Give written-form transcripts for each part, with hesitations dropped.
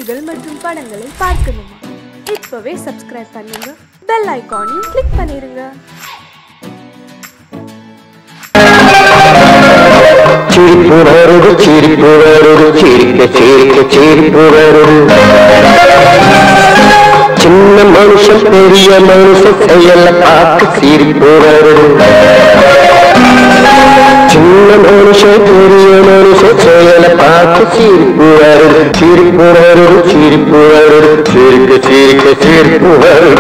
நிகழ்ச்சிகள் மற்றும் படங்களை பார்க்கணுமா? இப்பவே சப்ஸ்கிரைப் பண்ணுங்க, பெல் ஐகானையும் கிளிக் பண்ணிருங்க. சின்ன மனுஷன் பெரிய மனுஷன் செயல பார்த்து சிரிப்பு வரும். சின்ன மனுஷன் பெரிய மனுஷன் செயல பார்த்து சிரிப்பு வரும். சிரிப்பு வரும், சிரிப்பு வரும், சிரிக்க சிரிக்க சிரிப்பு வரும்.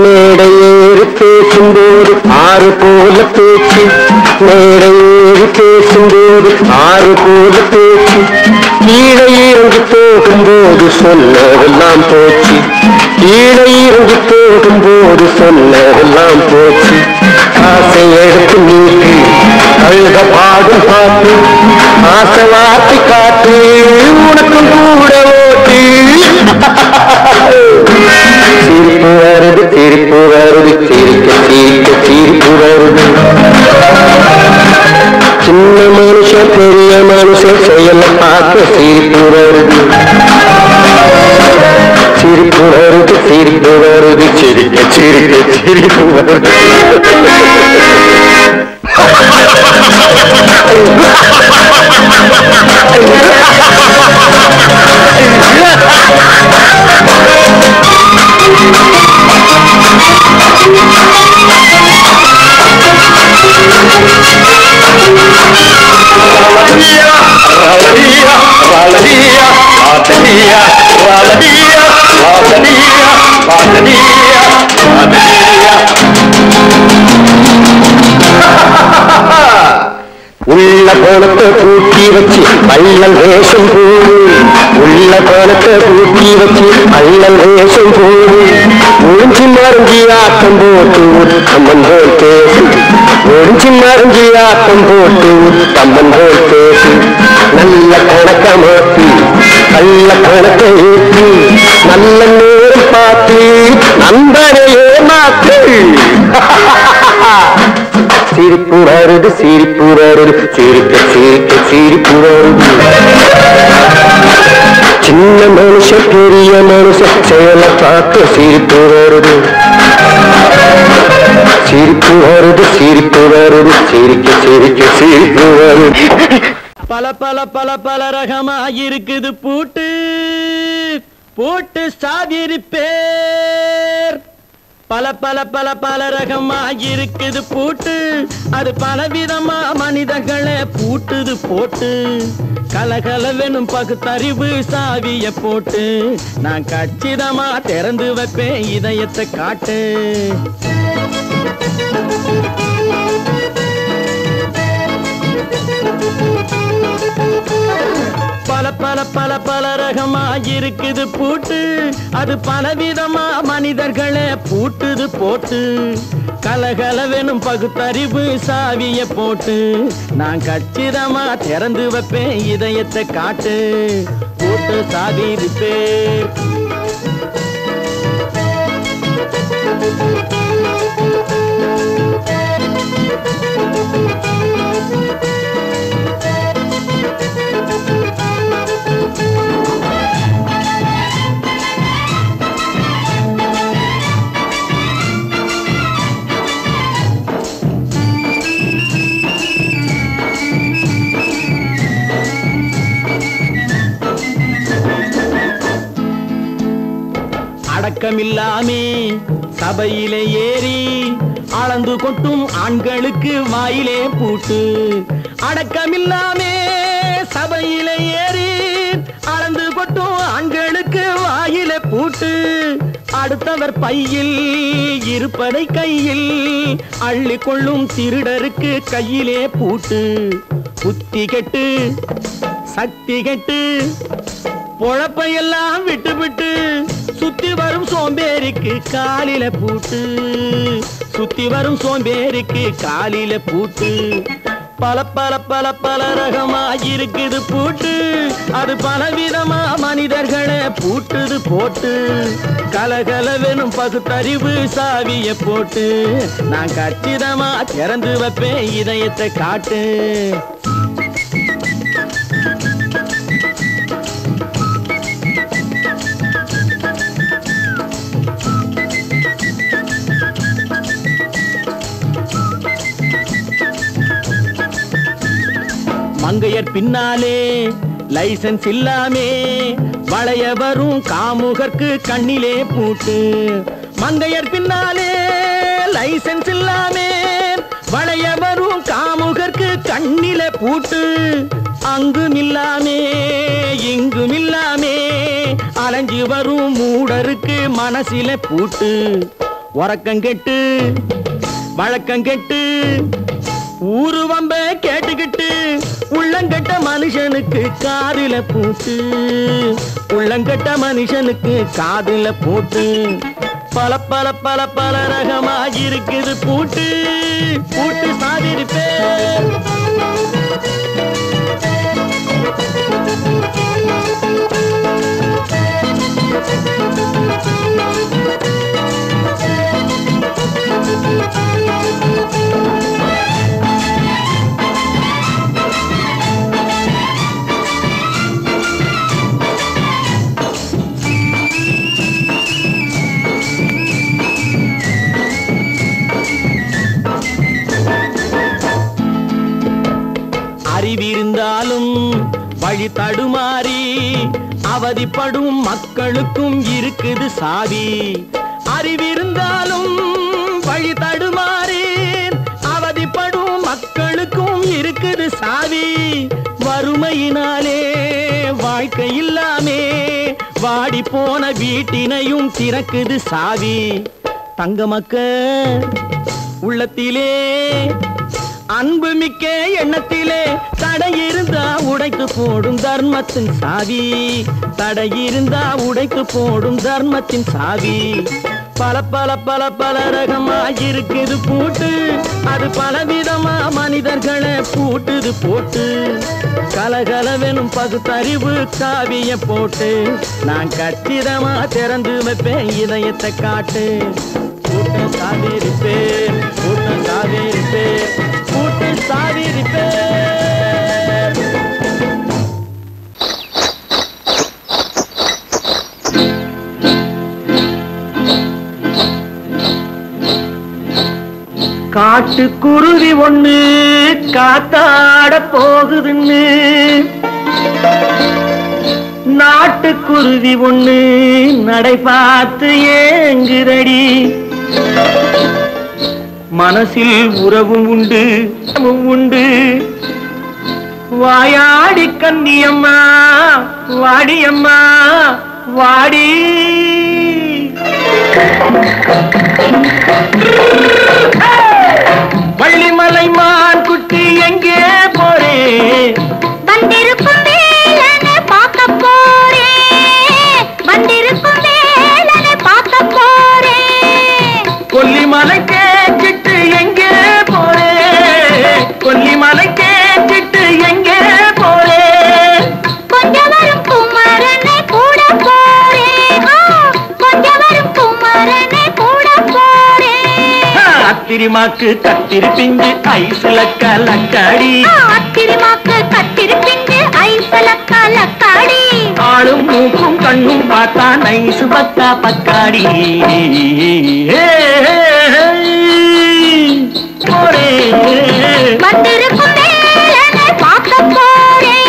மேடையேறி பேசும்போது ஆறு போல பேச்சு, மேடையேறி பேசும்போது ஆறு போல பேச்சு, கீழே இறங்கி போகும்போது சொன்னதெல்லாம் போச்சு, கீழே இறங்கி போகும்போது சொன்னதெல்லாம் போச்சு. ஆசை எடுத்து நீட்டு அழுத பாடும் பாட்டு, ஆசை வார்த்தை காட்டு உனக்கும் கூட ஓட்டு. சிரிப்பு வருது, சிரிப்பு வருது, சிரிக்க சிரிக்க சிரிப்பு வருது. சின்ன மனுஷன் பெரிய மனுஷன் செயல பார்க்க சிரிப்பு வருது. சிரிப்பு வருது, சிரிப்பு வருது, சிரிக்க சிரிக்க சிரிப்பு வருது. உள்ள கோணத்தை கூட்டி வச்சு பள்ளல் வேஷம் போடு, உள்ள கோணத்தை கூட்டி வச்சு பள்ளல் வேஷம் போடு. ஒழிஞ்சு மறைஞ்சி ஆட்டம் போட்டு உத்தம்மன் போல் பேசு, ஒழிஞ்சு மறைஞ்சி ஆட்டம் போட்டு உத்தம்மன் போல் பேசு. நல்ல கணக்க மாத்தி நல்ல கணக்கை ஏற்றி நல்ல நேரம் பார்த்து நண்பனையே மாத்து. சிரிப்பு வருது, சிரிப்பு வருது, சிரிக்க சிரிக்க சிரிப்பு வருது. சின்ன மனுஷன் பெரிய மனுஷன் செயல பார்த்து சிரிப்பு வருது. சிரிப்பு வருது, சிரிப்பு வருது, சிரிக்க சிரிக்க சிரிப்பு வருது. பல பல பல பல ரகமா இருக்குது பூட்டு, பூட்டு சாவிரி பேர். பல பல பல பல ரகமா இருக்குது பூட்டு, அது பலவிதமா மனிதர்களை பூட்டுது போட்டு. கலகலவெனும் பகுத்தறிவு சாவிய போட்டு, நான் கச்சிதமா திறந்து வைப்பேன் இதயத்தை காட்டு. பல பல பல பல ரகமா இருக்குது பூட்டு, அது பலவிதமா மனிதர்களை பூட்டுது போட்டு. கலகலவெனும் பகுத்தறிவு சாவிய போட்டு, நான் கச்சிதமா திறந்து வைப்பேன் இதயத்தை காட்டு. பூட்டு சாவி பேர். அடக்கமில்லாமே சபையிலே ஏறி அளந்து கொட்டும் ஆண்களுக்கு வாயிலே பூட்டு. அடக்கமில்லாமே சபையிலே ஏறி அளந்து கொட்டும் ஆண்களுக்கு வாயிலே பூட்டு. அடுத்தவர் பையில் இருப்பதை கையில் அள்ளிக்கொள்ளும் திருடருக்கு கையிலே பூட்டு. புத்தி கெட்டு சக்தி கெட்டு பொழப்பையெல்லாம் விட்டு விட்டு சுத்தி வரும் சோம்பேறிக்கு காலில பூட்டு, சுத்தி வரும் சோம்பேறிக்கு காலில பூட்டு. பல பல பல பல ரகமா இருக்குது பூட்டு, அது பலவிதமா மனிதர்களை பூட்டுது போட்டு. கலகலவெனும் பகுத்தறிவு சாவிய போட்டு நான் கச்சிதமா திறந்து வைப்பேன் இதயத்தை காட்டு. மங்கையர் பின்னாலே லைசன்ஸ் இல்லாமே வளைய வரும் காமுகர்க்கு கண்ணிலே பூட்டு. மங்கையர் பின்னாலே லைசன்ஸ் இல்லாமே வளைய வரும் காமுகர்க்கு கண்ணிலே பூட்டு. அங்கும் இல்லாமே இங்கும் இல்லாமே அலைஞ்சு வரும் மூடருக்கு மனசில பூட்டு. உறக்கங்கெட்டு வழக்கங்கெட்டு ஊருவம்ப கேட்டுக்கிட்டு உள்ளங்கட்ட மனுஷனுக்கு காதில பூட்டு, உள்ளங்கட்ட மனுஷனுக்கு காதில பூட்டு. பல பல பல பல ரகமா இருக்குது பூட்டு, பூட்டு சாதிருப்பேன். அறிவிருந்தாலும் வழி தடுமாறி அவதிப்படும் மக்களுக்கும் இருக்குது சாவி. அறிவிருந்தாலும் வழி தடுமாறி அவதிப்படும் மக்களுக்கும் இருக்குது சாவி. வறுமையினாலே வாழ்க்கை இல்லாமே வாடி போன வீட்டினையும் திறக்குது சாவி. தங்க மக்க உள்ளத்திலே அன்பு மிக்க எண்ணத்திலே தடையிருந்தா உடைத்து போடும் தர்மத்தின் சாவி, தடையிருந்தா உடைத்து போடும் தர்மத்தின் சாவி. பல பல பல பல ரகமா இருக்குது பூட்டு, அது பலவிதமா மனிதர்களை பூட்டுது போட்டு. கலகலவெனும் பகுத்தறிவு காவிய போட்டு நான் கச்சிதமா திறந்து வைப்பேன் இதயத்தை காட்டு. கூட்டம் சாதிருப்பேன், கூட்டம் சாதிருப்பேன், கூட்டம் சாதிருப்பேன். காட்டுக்குருவி ஒண்ணு காத்தாட போகுதுன்னு நாட்டுக்குருவி ஒண்ணு நடை பார்த்து ஏங்குதடி. மனசில் உறவும் உண்டு உண்டு வாயாடி கன்னியம்மா வாடியம்மா வாடி. வள்ளிமலை மான் குட்டி எங்கே போறே? வந்திருக்கும் வேலனை பார்க்க போறேன், வந்திருக்கும் வேலனை பார்க்க போறேன். கொல்லிமலை கேட்டுட்டு எங்கே போறே? கொல்லிமலை கேட்டுட்டு எங்கே போறே? கொஞ்சம் வரும் குமரனை கூட போறேன், கொஞ்சம் வரும் குமரனை கூட போறேன். அத்திரிமாக்கு கத்திரி பிஞ்சு ஐசுல கலக்காடி, அத்திரிமாக்கு கத்திரி பிஞ்சு ஐசுல கலக்காடி. ஆளும் மூக்கும் கண்ணும் பார்த்தா நைசு பக்கா பக்காடி. போரே வந்திருக்கும் வேலனை பார்க்க போறேன்.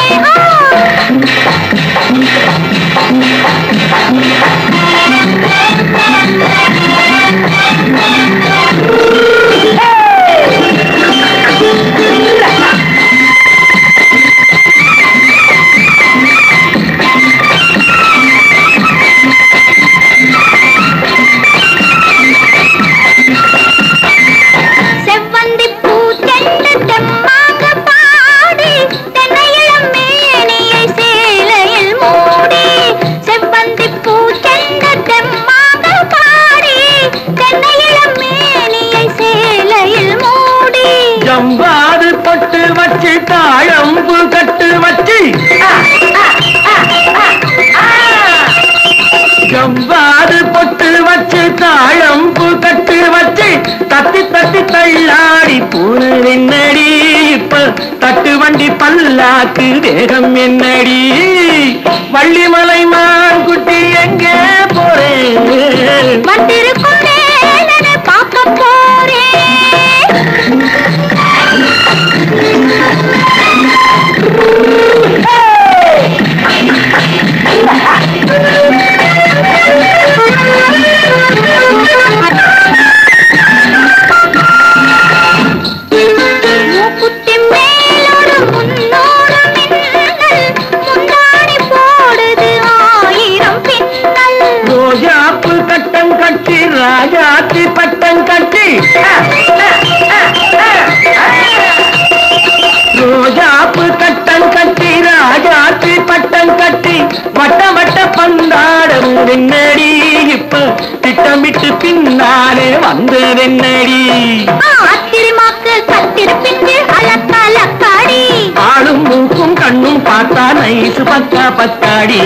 பாக்கு வேகம் என்னடி வள்ளிமலை மான் குட்டி எங்கே போறேன் வந்திருக்கும் வேலனை பார்க்க போறேன் மூக்குத்தி மேலோடு முன்னோடு மின்னல் முந்தாடி போடுது 1000 பின்னல் ரோஜாப்பு கட்டம் கட்டி ராஜாத்தி பட்டம் கட்டி ரோஜாப்பு கட்டம் கட்டி ராஜாத்தி பட்டம் கட்டி வட்ட வட்ட பந்தாடம் வெண்ணடி இப்ப திட்டமிட்டு பின்னாலே வந்து வெண்ணடி ஆத்திரமாக்கு கத்திருப்பிட்டு அலக்காடி ஆளும் மூக்கும் கண்ணும் பார்த்தா நைசு பக்கா பக்காடி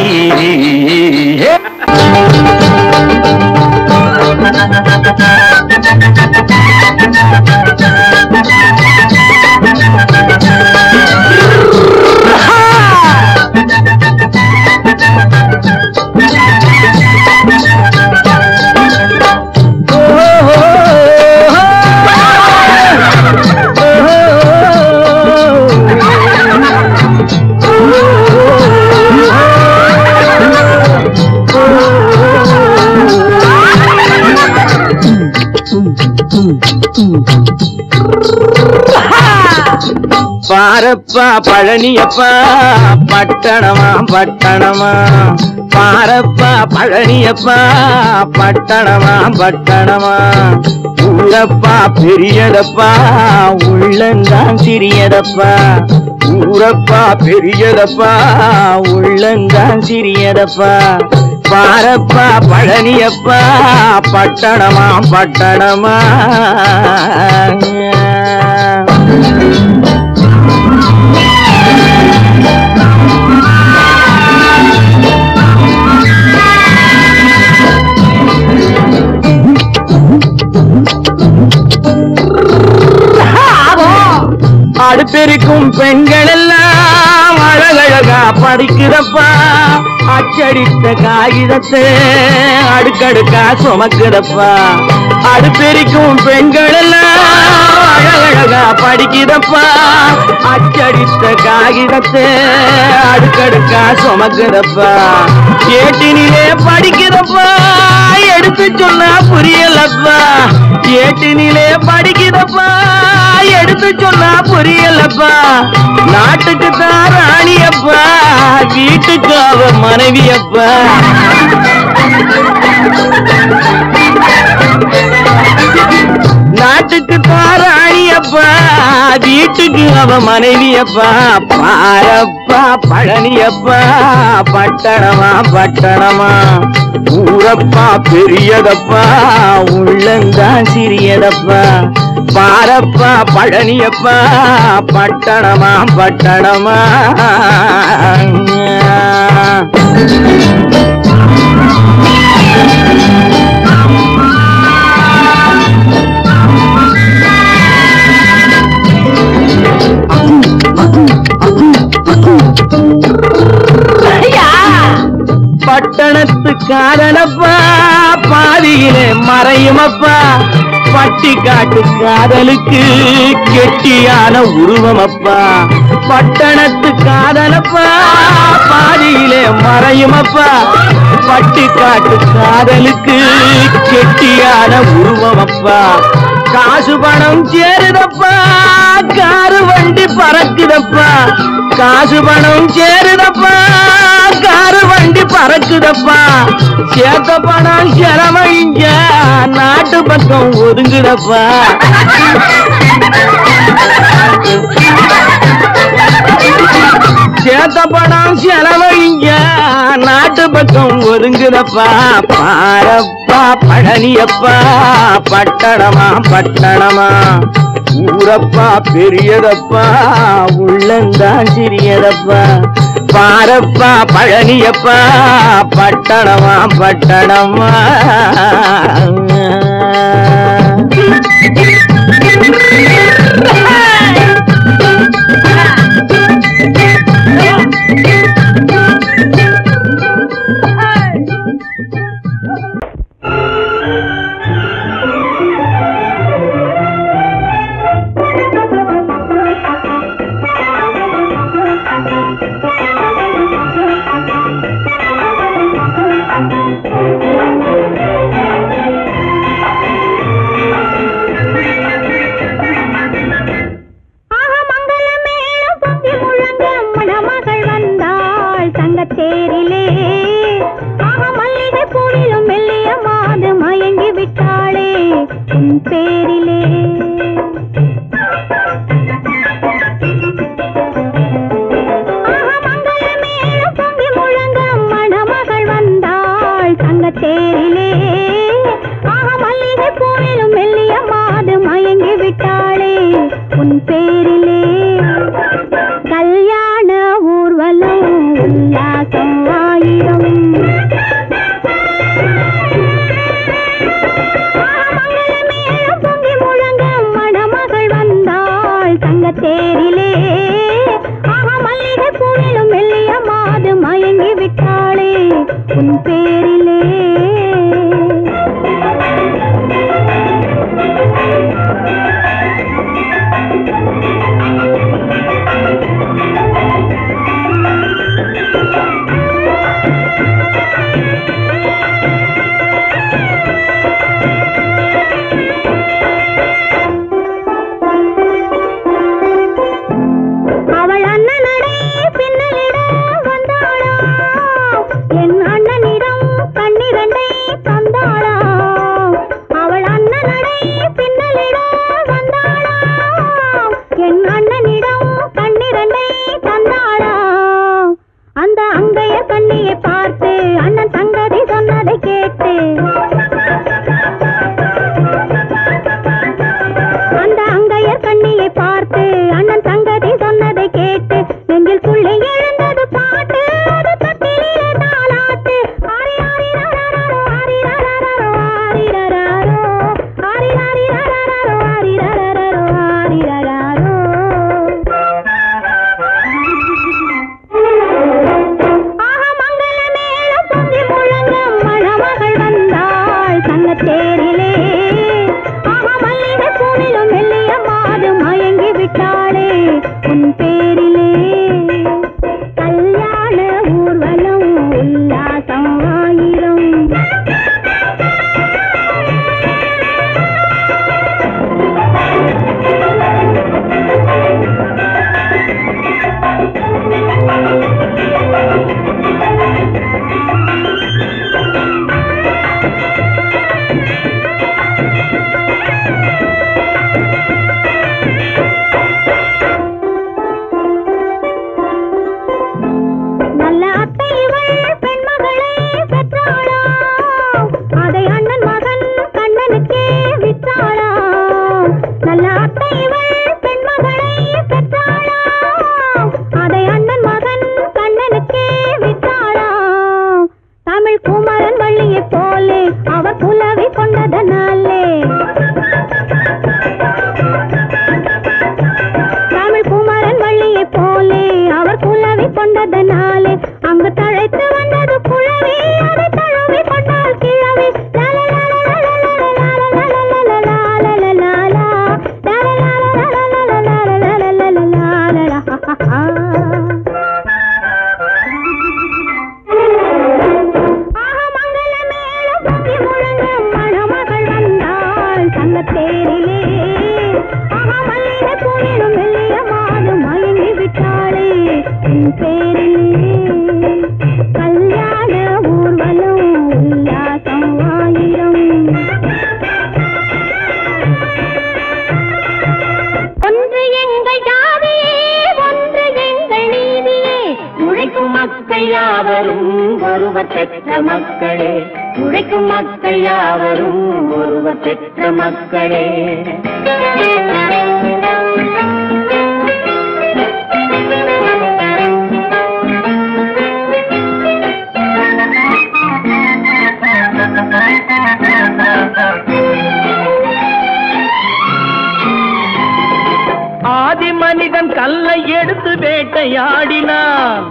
பாரப்பா பழனியப்பா பட்டணமா பட்டணமா பாரப்பா பழனியப்பா பட்டணமா பட்டணமா ஊரப்பா பெரியதப்பா உள்ளந்தான் சிறியதப்பா ஊரப்பா பெரியதப்பா உள்ளந்தான் சிறியதப்பா பாரப்பா பழனியப்பா பட்டணமா பட்டணமா அடுப்பெருக்கும் பெண்கள் எல்லாம் அழகழகா படிக்கிறப்பா அச்சடித்த காகிதத்தை அடுக்கடுக்கா சுமக்குதப்பா அடுப்பெருக்கும் பெண்கள் எல்லாம் அழகழகா படிக்கிறப்பா அச்சடித்த காகிதத்தை அடுக்கடுக்கா சுமக்குதப்பா ஏட்டினிலே படிக்கிறப்பா எடுத்து சொன்னா புரியலப்பா ஏட்டினிலே படிக்கிறப்பா எடுத்து சொன்னா புரியலப்பா நாட்டுக்கு தான் ராணியப்பா வீட்டுக்கு அவ மனைவியப்பா நாட்டுக்கு தான் ராணியப்பா வீட்டுக்கு அவ மனைவியப்பா பாரப்பா பழனியப்பா பட்டணமா பட்டணமா ஊரப்பா பெரியதப்பா உள்ளந்தான் சிறியதப்பா பாரப்பா பழனியப்பா பட்டணமா பட்டணமா பட்டணத்து காதலப்பா பாதியிலே மறையுமப்பா பட்டி காட்டு காதலுக்கு கெட்டியான உருவமப்பா பட்டணத்து காதலப்பா பாதியிலே மறையுமப்பா பட்டி காட்டு காதலுக்கு கெட்டியான உருவமப்பா காசு பணம் சேருதப்பா காரு வண்டி பறக்குதப்பா காசு பணம் சேருதப்பா காரு வண்டி பறக்குதப்பா சேர்த்த பணம் செலவழிஞ்ச நாட்டு பக்கம் ஒதுங்குதப்பா சேர்த்த பணம் செலவழிஞ்ச நாட்டு பக்கம் ஒதுங்குதப்பா பாரப்பா பழனியப்பா பட்டணமா பட்டணமா ஊரப்பா பெரியதப்பா உள்ளந்தான் சிறியதப்பா பாரப்பா பழனியப்பா பட்டணமா பட்டணமா உன் பேரிலே. மங்களமேளம் பொங்கி முழங்க மணமகள் வந்தாள் தங்கத்தேரிலே. மல்லிகை பூவிலும் மெல்லிய மாது மயங்கி விட்டாளே உன் பேரிலே. கல்யாண ஊர்வலம் உல்லாசம் ஆயிரம். மங்களமேளம் பொங்கி முழங்க மணமகள் வந்தாள் தங்கத்தேரிலே. மல்லிகை பூவிலும் மெல்லிய மாது மயங்கி விட்டாளே உன் பேரிலே. அவள் அண்ணனடை பின்னலிட வந்தாளா, என் அண்ணனிடம் கண்ணிரண்டை தந்தாளா. அவள் அண்ணனடை பின்னலிட வந்தாளா, என் அண்ணனிடம் கண்ணிரண்டை தந்தாளா. அந்த அங்கைய கண்ணியை பார்த்து அண்ணன் சங்கதி சொன்னதை கேட்டு, அந்த அங்கையர் கண்ணியை பார்த்து அண்ணன் சங்கதி சொன்னதை கேட்டு நெஞ்சில் புள்ளி எழுந்தது பாட்டு. அது தட்டிலே தாலாட்டு. ஆரி ஆரி ரரரரோ ஆரி ரரரரோ ஆரி ரரரோ ஆரி ஆரி ரரரரோ ஆரி ரரரரோ ஆரி ரரரோ. மங்களமேளம் பொங்கி முழங்க மணமகள் வந்தாள் தங்கத்தேரிலே. மல்லிகை பூவிலும் மெல்லிய மாது மயங்கி விட்டாளே உன் பேரிலே. கல்யாண ஊர்வலம் உல்லாசம் ஆயிரம். நல்ல அத்தை இவள் பெண்மகளை பெற்றாளா, அதை அண்ணன் மகன் கண்ணனுக்கே விற்றாளா. நல்ல அத்தை இவள் பெண்மகளை பெற்றாளா, அதை அண்ணன் மகன் கண்ணனுக்கே விற்றாளா. தமிழ் குமரன் வள்ளியை போலே அவர் புலவி கொண்டதனாலே, தமிழ் குமரன் வள்ளியை போலே அவர் புலவி கொண்டதனாலே அங்கு தழைத்து வந்தது புலவி. அதை தழுவி கொண்டால் கிழவி. மங்களமேளம் பொங்கி முழங்க மணமகள் வந்தாள் தங்கத்தேரிலே. மல்லிகை பூவிலும் மெல்லிய மாது மயங்கி விட்டாளே உன் பேரிலே. கல்யாண ஊர்வலம் உல்லாசம் ஆயிரம். ஒன்று எங்கள் ஜாதியே, ஒன்று எங்கள் நீதியே. உழைக்கும் மக்கள் யாவரும் ஒருவர் பெற்ற மக்களே. உழைக்கும் மக்கள் யாவரும் ஒருவர் பெற்ற மக்களே. ஆதி மனிதன் கல்லை எடுத்து வேட்டையாடினான்,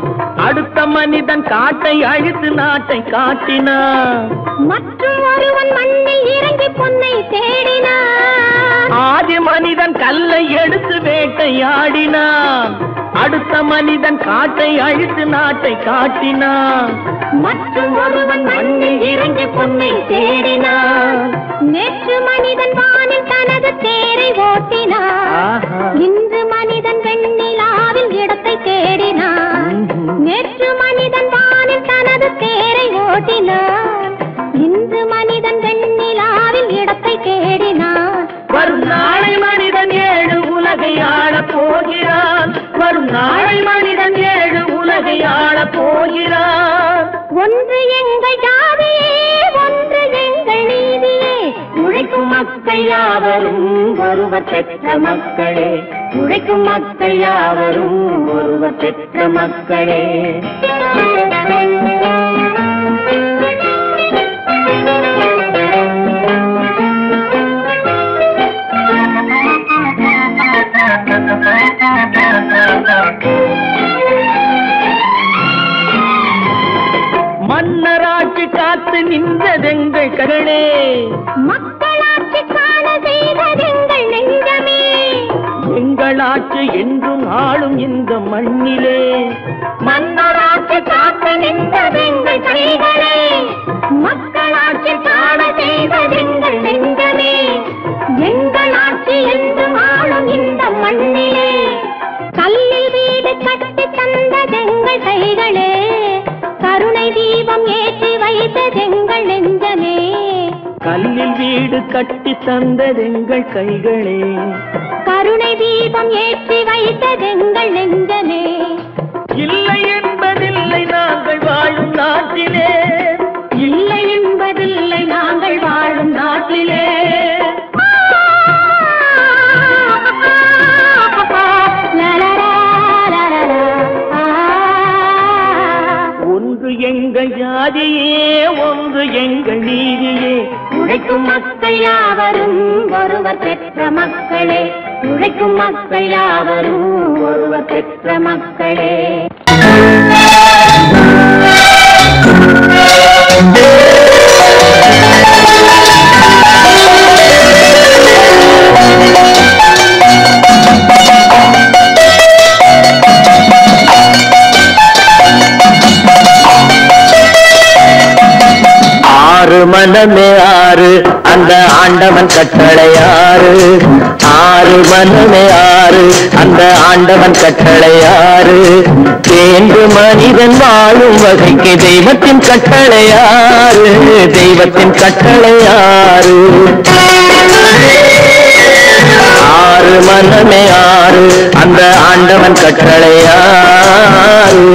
அடுத்த மனிதன் காட்டை அழித்து நாட்டை காட்டினான். மற்றும் ஒருவன் மண்ணில் இறங்கி பொன்னை தேடினான். ஆதி மனிதன் கல்லை எடுத்து வேட்டையாடினான், அடுத்த மனிதன் காட்டை அழித்து நாட்டை காட்டினான். மற்றும் ஒருவன் மண்ணில் இறங்கி பொன்னை தேடினான். நேற்று மனிதன் வானில் தனது தேரை ஓட்டினான். இன்று மனிதன் வெண்ணிலாவில் இடத்தை தேடினான். நேற்று மனிதன் வானில் தனது தேரை ஓட்டினான். இன்று மனிதன் வெண்ணிலாவில் இடத்தை தேடினான். வரும் நாளை மனிதன் 7 உலகை ஆளப் போகிறான். வரும் நாளை மனிதன் 7 உலகை ஆளப் போகிறான். ஒன்று எங்கள் ஜாதியே, ஒன்று எங்கள் நீதியே. உழைக்கும் மக்கள் யாவரும் ஒருவர் பெற்ற மக்களே. உழைக்கும் மக்கள் யாவரும் ஒருவர் பெற்ற மக்களே. மன்னராட்சி காத்து நின்றதெங்கள் கரளே. மக்களாட்சி காண செய்ததெங்கள் நெஞ்சமே. எங்களாட்சி என்றும் ஆளும் இந்த மண்ணிலே. மன்னராட்சி காத்து நின்றதெங்கள் கைகளே. மக்களாட்சி காண செய்ததெங்கள் நெஞ்சமே. எங்களாட்சி என்றும் ஆளும் இந்த மண்ணிலே. கல்லில் வீடு கட்டி தந்ததெங்கள் கைகளே. கருணை தீபம் ஏற்றி வைத்ததெங்கள் நெஞ்சமே. கல்லில் வீடு கட்டி தந்ததெங்கள் கைகளே. கருணை தீபம் ஏற்றி வைத்ததெங்கள் நெஞ்சமே. இல்லை என்பதில்லை நாங்கள் வாழும் நாட்டிலே. இல்லை என்பதில்லை நாங்கள் வாழும் நாட்டிலே. ஒன்று எங்கள் ஜாதியே, ஒன்று எங்கள் நீதியே. உழைக்கும் மக்கள் யாவரும் ஒருவர் பெற்ற மக்களே. உழைக்கும் மக்கள் யாவரும் ஒருவர் பெற்ற மக்களே. ஆறு மனமே ஆறு அந்த ஆண்டவன் கட்டளையாறு. ஆறு மனமே ஆறு அந்த ஆண்டவன் கட்டளையாறு. தேர்ந்து மனிதன் வாழும் வகைக்கு தெய்வத்தின் கட்டளையாறு. தெய்வத்தின் கட்டளையாறு. ஆறு மனமே ஆறு அந்த ஆண்டவன் கட்டளையாறு.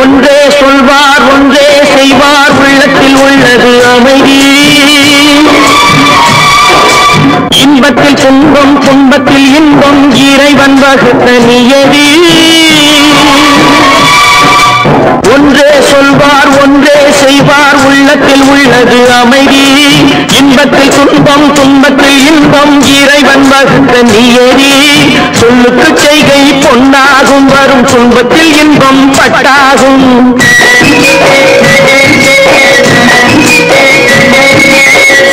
ஒன்றே சொல்வார் ஒன்றே செய்வார் உள்ளத்தில் உள்ளது அமைதி. இன்பத்தில் துன்பம் துன்பத்தில் இன்பம் இறைவன் வகுத்த நியதி. ஒன்றே சொல்வார் ஒன்றே செய்வார் உள்ளத்தில் உள்ளது அமைதி. இன்பத்தில் துன்பம் துன்பத்தில் இன்பம் இறைவன் வகுத்த நியதி. சொல்லுக்கு செய்கை பொன்னாகும் வரும் துன்பத்தில் இன்பம் பட்டாகும்.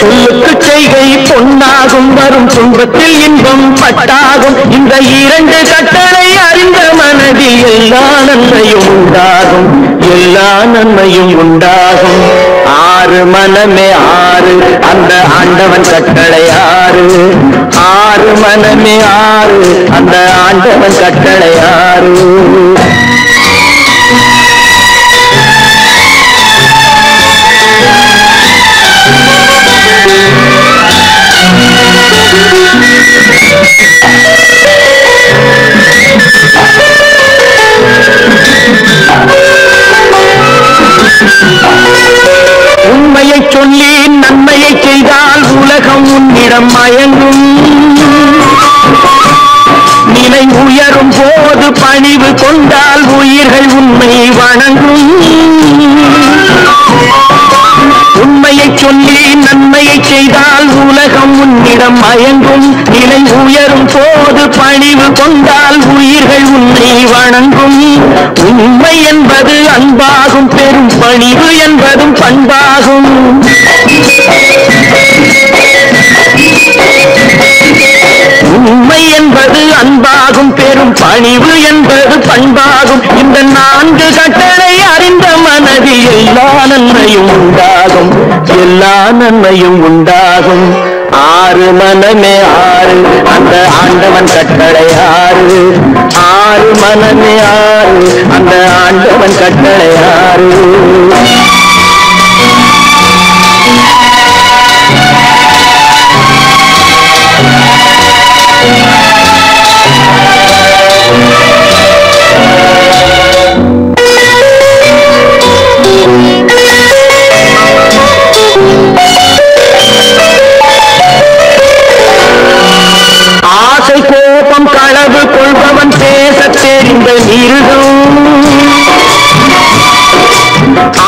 சொல்லுக்கு செய்கை பொன்னாகும் வரும் துன்பத்தில் இன்பம் பட்டாகும். இந்த இரண்டு கட்டளை அறிந்த மனதில் எல்லா நன்மையும் உண்டாகும். எல்லா நன்மையும் உண்டாகும். ஆறு மனமே ஆறு அந்த ஆண்டவன் கட்டளையாறு. ஆறு மனமே ஆறு அந்த ஆண்டவன் கட்டளையாறு. உண்மையை சொல்லி நன்மையை செய்தால் உலகம் உன்னிடம் மயங்கும். நிலை உயரும் போது பணிவு கொண்டால் உயிர்கள் உண்மை வணங்கும். உண்மையை சொல்லி நன்மையை செய்தால் உலகம் உன்னிடம் மயங்கும். நிலை உயரும் போது பணிவு கொண்டால் உயிர்கள் உன்னை வணங்கும். உண்மை என்பது அன்பாகும். பெரும் பணிவு என்பதும் பண்பாகும். உண்மை என்பது அன்பாகும். பெரும் பணிவு என்பது பண்பாகும். இந்த 4 கட்டளை பிறகு எல்லா நன்மையும் உண்டாகும், எல்லா நன்மையும் உண்டாகும். ஆறு மனமே ஆறு, அந்த ஆண்டவன் கட்டளை ஆறு. ஆறு மனமே ஆறு, அந்த ஆண்டவன் கட்டளை ஆறு. ஆசை கோபம் களவு கொள்பவன் பேசத் தெரிந்த மிருகம்,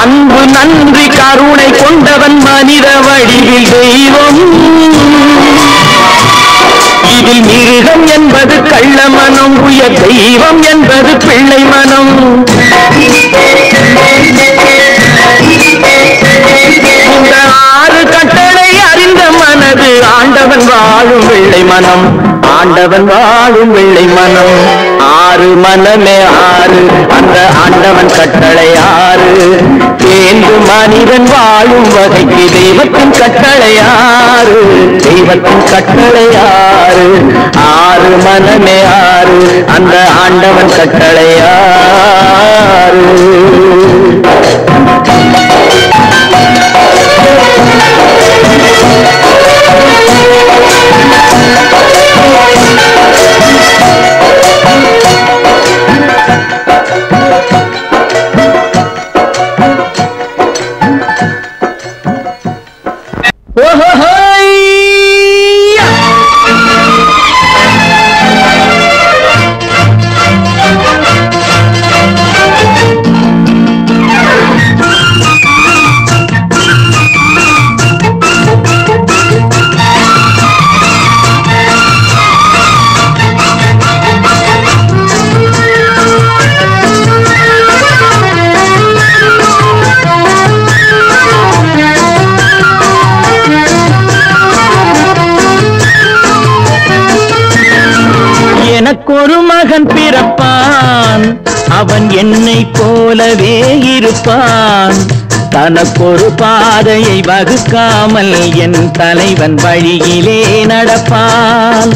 அன்பு நன்றி கருணை கொண்டவன் மனித வடிவில் தெய்வம். இதில் மிருகம் என்பது கள்ள மனம், உயர் தெய்வம் என்பது பிள்ளை மனம். இந்த ஆறு கட்டளை அறிந்த மனது ஆண்டவன் வாழும் வெள்ளை மனம், ஆண்டவன் வாழும் வெள்ளை மனம். ஆறு மனமே ஆறு, அந்த ஆண்டவன் கட்டளை ஆறு. தேர்ந்து மனிதன் வாழும் வகைக்கு தெய்வத்தின் கட்டளை ஆறு, தெய்வத்தின் கட்டளை ஆறு. ஆறு மனமே ஆறு, அந்த ஆண்டவன் கட்டளை ஆறு. எனக்கொரு மகன் பிறப்பான், அவன் என்னை போலவே இருப்பான். தனக்கொரு பாதையை வகுக்காமல் என் தலைவன் வழியிலே நடப்பான்.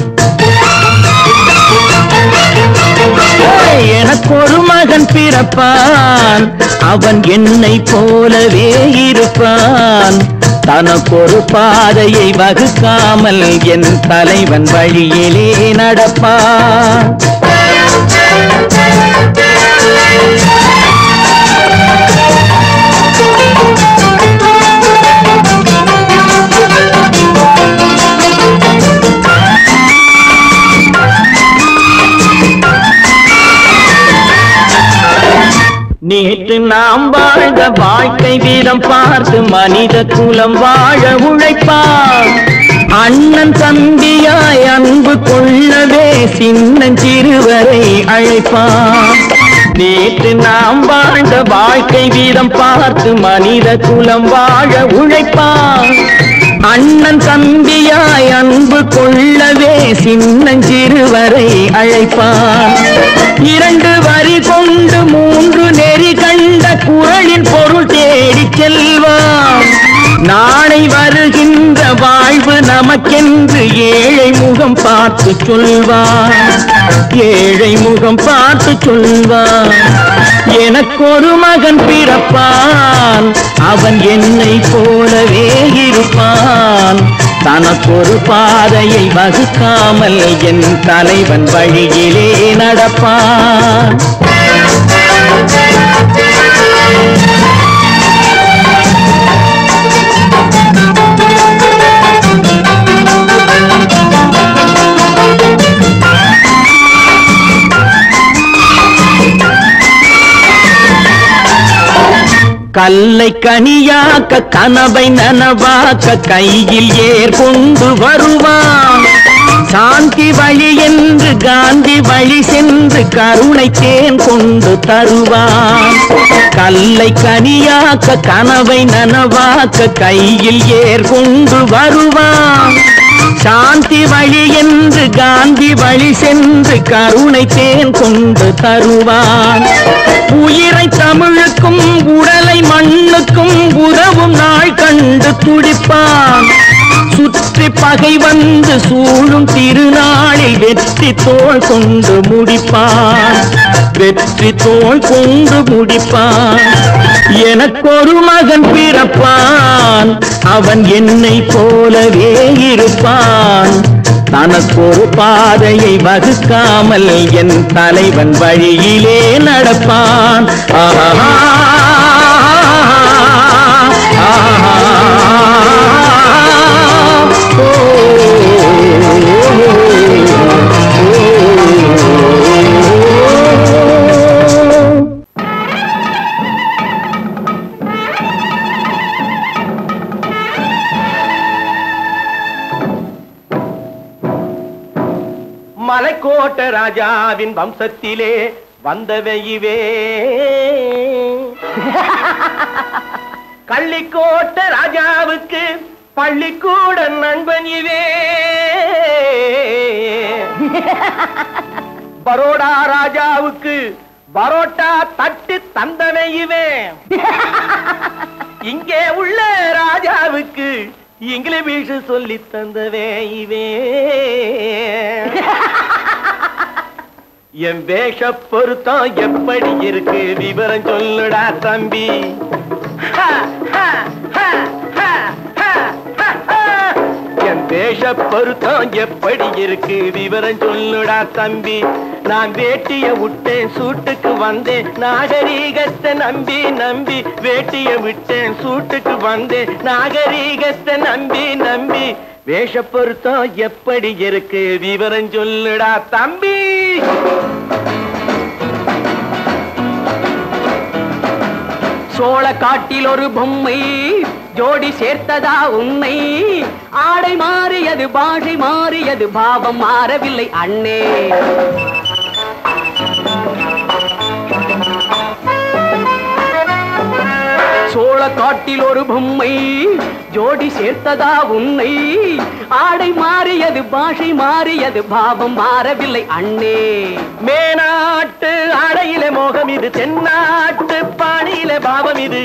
எனக்கொரு மகன் பிறப்பான், அவன் என்னை போலவே இருப்பான். தனக்கொரு பாதையை வகுக்காமல் என் தலைவன் வழியிலே நடப்பான். நேற்று நாம் வாழ்ந்த வாழ்க்கை வீதம் பார்த்து மனித குலம் வாழ உழைப்பான். அண்ணன் தம்பியாய் அன்பு கொள்ளவே சின்னஞ்சிறுவரை அழைப்பான். நேற்று நாம் வாழ்ந்த வாழ்க்கை வீதம் பார்த்து மனித குலம் வாழ உழைப்பான். அண்ணன் தம்பியாய் அன்பு கொள்ளவே சின்னஞ்சிறுவரை அழைப்பான். இரண்டு வரி கொண்டு மூன்று நெறி கண்ட குறளின் பொருள் தேடிச் செல்வான். நாளை வருகின்ற வாழ்வு நமக்கென்று ஏழை முகம் பார்த்து சொல்வான், ஏழை முகம் பார்த்து சொல்வான். எனக்கொரு மகன் பிறப்பான், அவன் என்னை போலவே இருப்பான். தனக்கொரு பாதையை வகுக்காமல் என் தலைவன் வழியிலே நடப்பான். கல்லை கனியாக்க கனவை நனவாக்க கையில் ஏர் கொண்டு வருவான். சாந்தி வழி என்று காந்தி வழி சென்று கருணை தேன் கொண்டு தருவான். கல்லை கனியாக்க கனவை நனவாக்க கையில் ஏர் கொண்டு வருவான். சாந்தி வழி என்று காந்தி வழி சென்று கருணை தேன் கொண்டு தருவான். உயிரை தமிழுக்கும் உடலை மண்ணுக்கும் உதவும் நாள் கண்டு துடிப்பான். சுற்றி பகை வந்து சூழும் திருநாளில் வெற்றி தோள் கொண்டு முடிப்பான். வெற்றி தோள் கொண்டு முடிப்பான். எனக்கொரு மகன் பிறப்பான், அவன் என்னை போலவே இருப்பான். தனக்கொரு பாதையை வகுக்காமல் என் தலைவன் வழியிலே நடப்பான். ஆஹா மலைக்கோட்ட ராஜாவின் வம்சத்திலே வந்தவையுவே. கள்ளிக்கோட்ட ராஜாவுக்கு பள்ளிக்கூட நண்பன் இவே. பரோடா ராஜாவுக்கு பரோட்டா தட்டு தந்தனை இவே. இங்கே உள்ள ராஜாவுக்கு இங்கிலீஷ் சொல்லி தந்தவே இவே. என் வேஷ பொருத்தம் எப்படி இருக்கு விவரம் சொல்லுடா தம்பி. என் வேஷ பொருத்தம் எப்படி இருக்கு விவரம் சொல்லுடா தம்பி. நான் வேட்டிய விட்டேன் சூட்டுக்கு வந்தேன் நாகரீகத்தை நம்பி நம்பி. வேட்டிய விட்டேன் சூட்டுக்கு வந்தேன் நாகரீகத்தை நம்பி நம்பி. வேஷ பொருத்தம் எப்படி இருக்கு விவரம் சொல்லுடா தம்பி. சோழ காட்டில் ஒரு பொம்மை ஜோடி சேர்த்ததா உன்னை. ஆடை மாறியது பாஷை மாறியது பாவம் மாறவில்லை அண்ணே. சோழ காட்டில் ஒரு பொம்மை ஜோடி சேர்த்ததா உன்னை. ஆடை மாறியது பாஷை மாறியது பாவம் மாறவில்லை அண்ணே. மேனாட்டு ஆடையிலே மோகம் இது, தென்னாட்டு பாணியிலே பாவம் இது.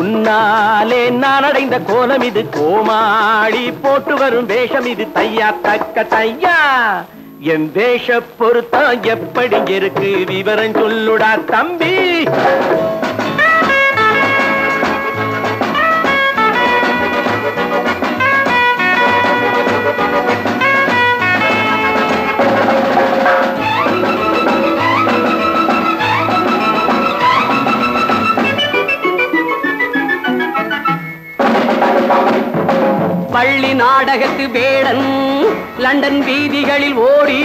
உன்னாலே நான் அடைந்த கோலம் இது, கோமாளி போட்டு வரும் வேஷம் இது. தையா தக்க தையா என் வேஷ பொருத்தம் எப்படி இருக்கு விவரம் சொல்லுடா தம்பி. பள்ளி நாடகத்து வேடன் லண்டன் வீதிகளில் ஓடி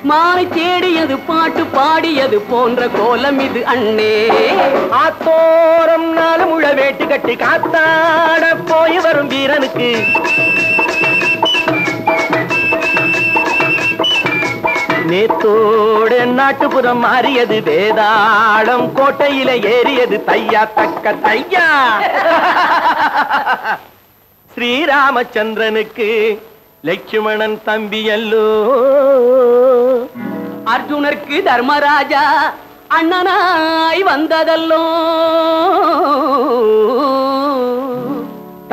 மானை தேடியது பாட்டு பாடியது போன்ற கோலம் இது அண்ணே. ஆத்தோரம் நாலு முழ வேட்டு கட்டி காத்தாட போய் வரும் வீரனுக்கு நேத்தோடு நாட்டுப்புறம் மாறியது. வேதாளம் கோட்டையில ஏறியது. தையா தக்க தையா ஸ்ரீராமச்சந்திரனுக்கு லட்சுமணன் தம்பி அல்லோ. அர்ஜுனருக்கு தர்மராஜா அண்ணனாய் வந்ததல்லோ.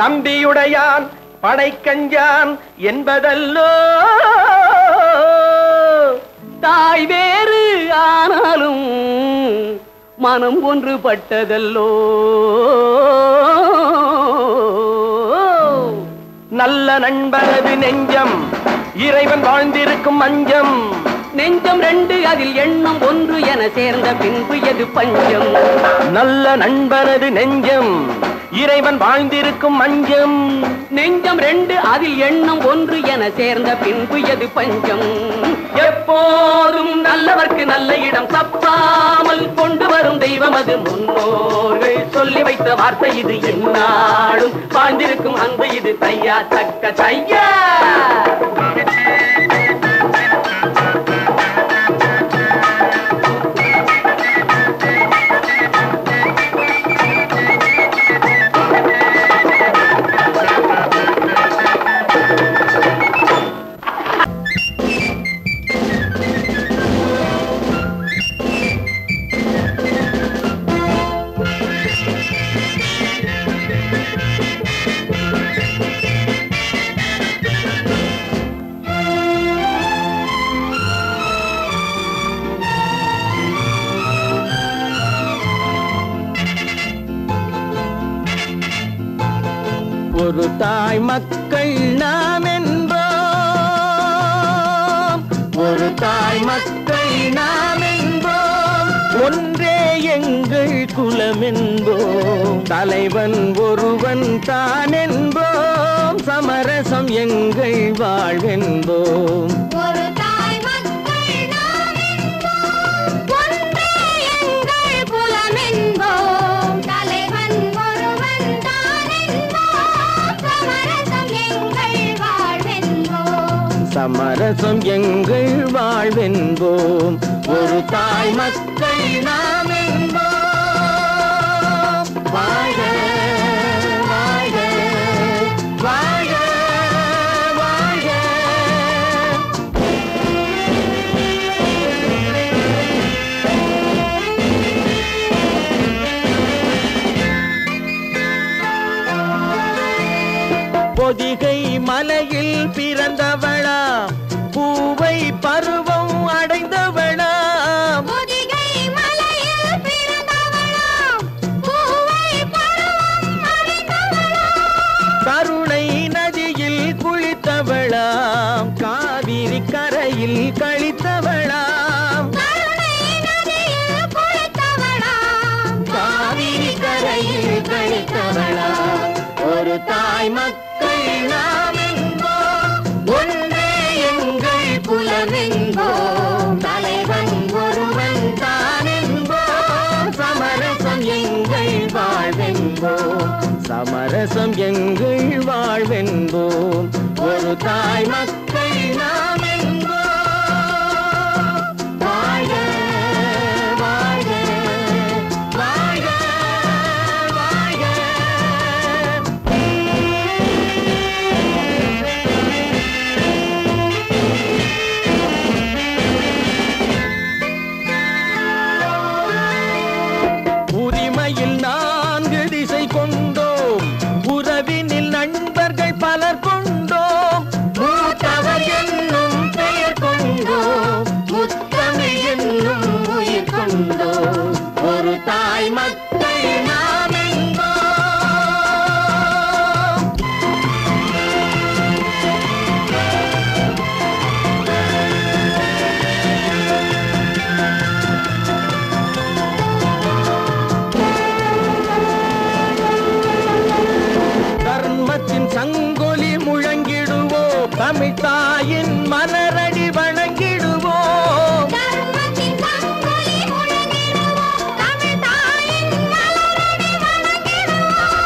தம்பியுடையான் படைக்கஞ்சான் என்பதல்லோ. தாய் வேறு ஆனாலும் மனம் ஒன்றுபட்டதல்லோ. நல்ல நண்பனது நெஞ்சம் இறைவன் வாழ்ந்திருக்கும் மஞ்சம். நெஞ்சம் ரெண்டு அதில் எண்ணம் ஒன்று என சேர்ந்த பின்பு எது பஞ்சம். நல்ல நண்பனது நெஞ்சம் இறைவன் வாழ்ந்திருக்கும் மஞ்சம். நெஞ்சம் ரெண்டு அதில் எண்ணம் ஒன்று என சேர்ந்த பின்பு எது பஞ்சம். எப்போதும் நல்லவர்க்கு நல்ல இடம் தப்பாமல் கொண்டு வரும் தெய்வம் அது. முன்னோர்கள் சொல்லி வைத்த வார்த்தை இது. எந்நாளும் வாழ்ந்திருக்கும் அன்பு இது. தையா தக்க தையா ஒரு தாய் மக்கள் நாம் என்போம், ஒரு தாய் மக்கள் நாம் என்போம், ஒன்றே எங்கள் குலம் என்போம், தலைவன் ஒருவன் தான் என்போம், சமரசம் எங்கள் வாழ்வென்போம். ஒரு தாய் மக்கள் நாம் என்போம், ஒன்றே எங்கள் குலம் என்போம், தலைவன் ஒருவன் தான் என்போம், சமரசம் எங்கள் வாழ்வென்போம், சமரசம் எங்கள் வாழ்வென்போம். ஒரு தாய் மக்கள் நாம் என்போம். வாழ்க வாழ்க வாழ்க வாழ்க. பொதிகை மலையில் பிறந்தவளா, பூவை பருவம் அடைந்தவளா, பொதிகை மலையில் பிறந்தவளா, பூவை பருவம் அடைந்தவளா, கருணை நதியில் குளித்தவளா, காவிரி கரையில் கழித்தவளா, கருணை நதியில் குளித்தவளா, காவிரி கரையில் கழித்தவளா. ஒரு தாய் மக்கள் நாம் என்போம், ஒன்றே எங்கள் குலம் என்போம், தலைவன் ஒருவன் தான் என்போம், சமரசம் எங்கள் வாழ்வென்போம், சமரசம் எங்கள் வாழ்வென்போம். ஒரு தாய் மக்கள் நாம் என்போம். வாழ்க வாழ்க வாழ்க வாழ்க. உரிமையில் 4 திசை கொண்டோம், உறவினில் நண்பர்கள் பலர் கொண்டோம், மூத்தவர் என்னும் பெயர் கொண்டோம், முத்தமிழ் என்னும் உயிர் கொண்டோம். ஒரு தாய் மக்கள் நாம் என்போம். தர்மத்தின் சங்கொலி முழங்கிடுவோம், தமிழ் தாயின் மலரடி வணங்கிடுவோம், தர்மத்தின் சங்கொலி முழங்கிடுவோம், தமிழ் தாயின் மலரடி வணங்கிடுவோம்,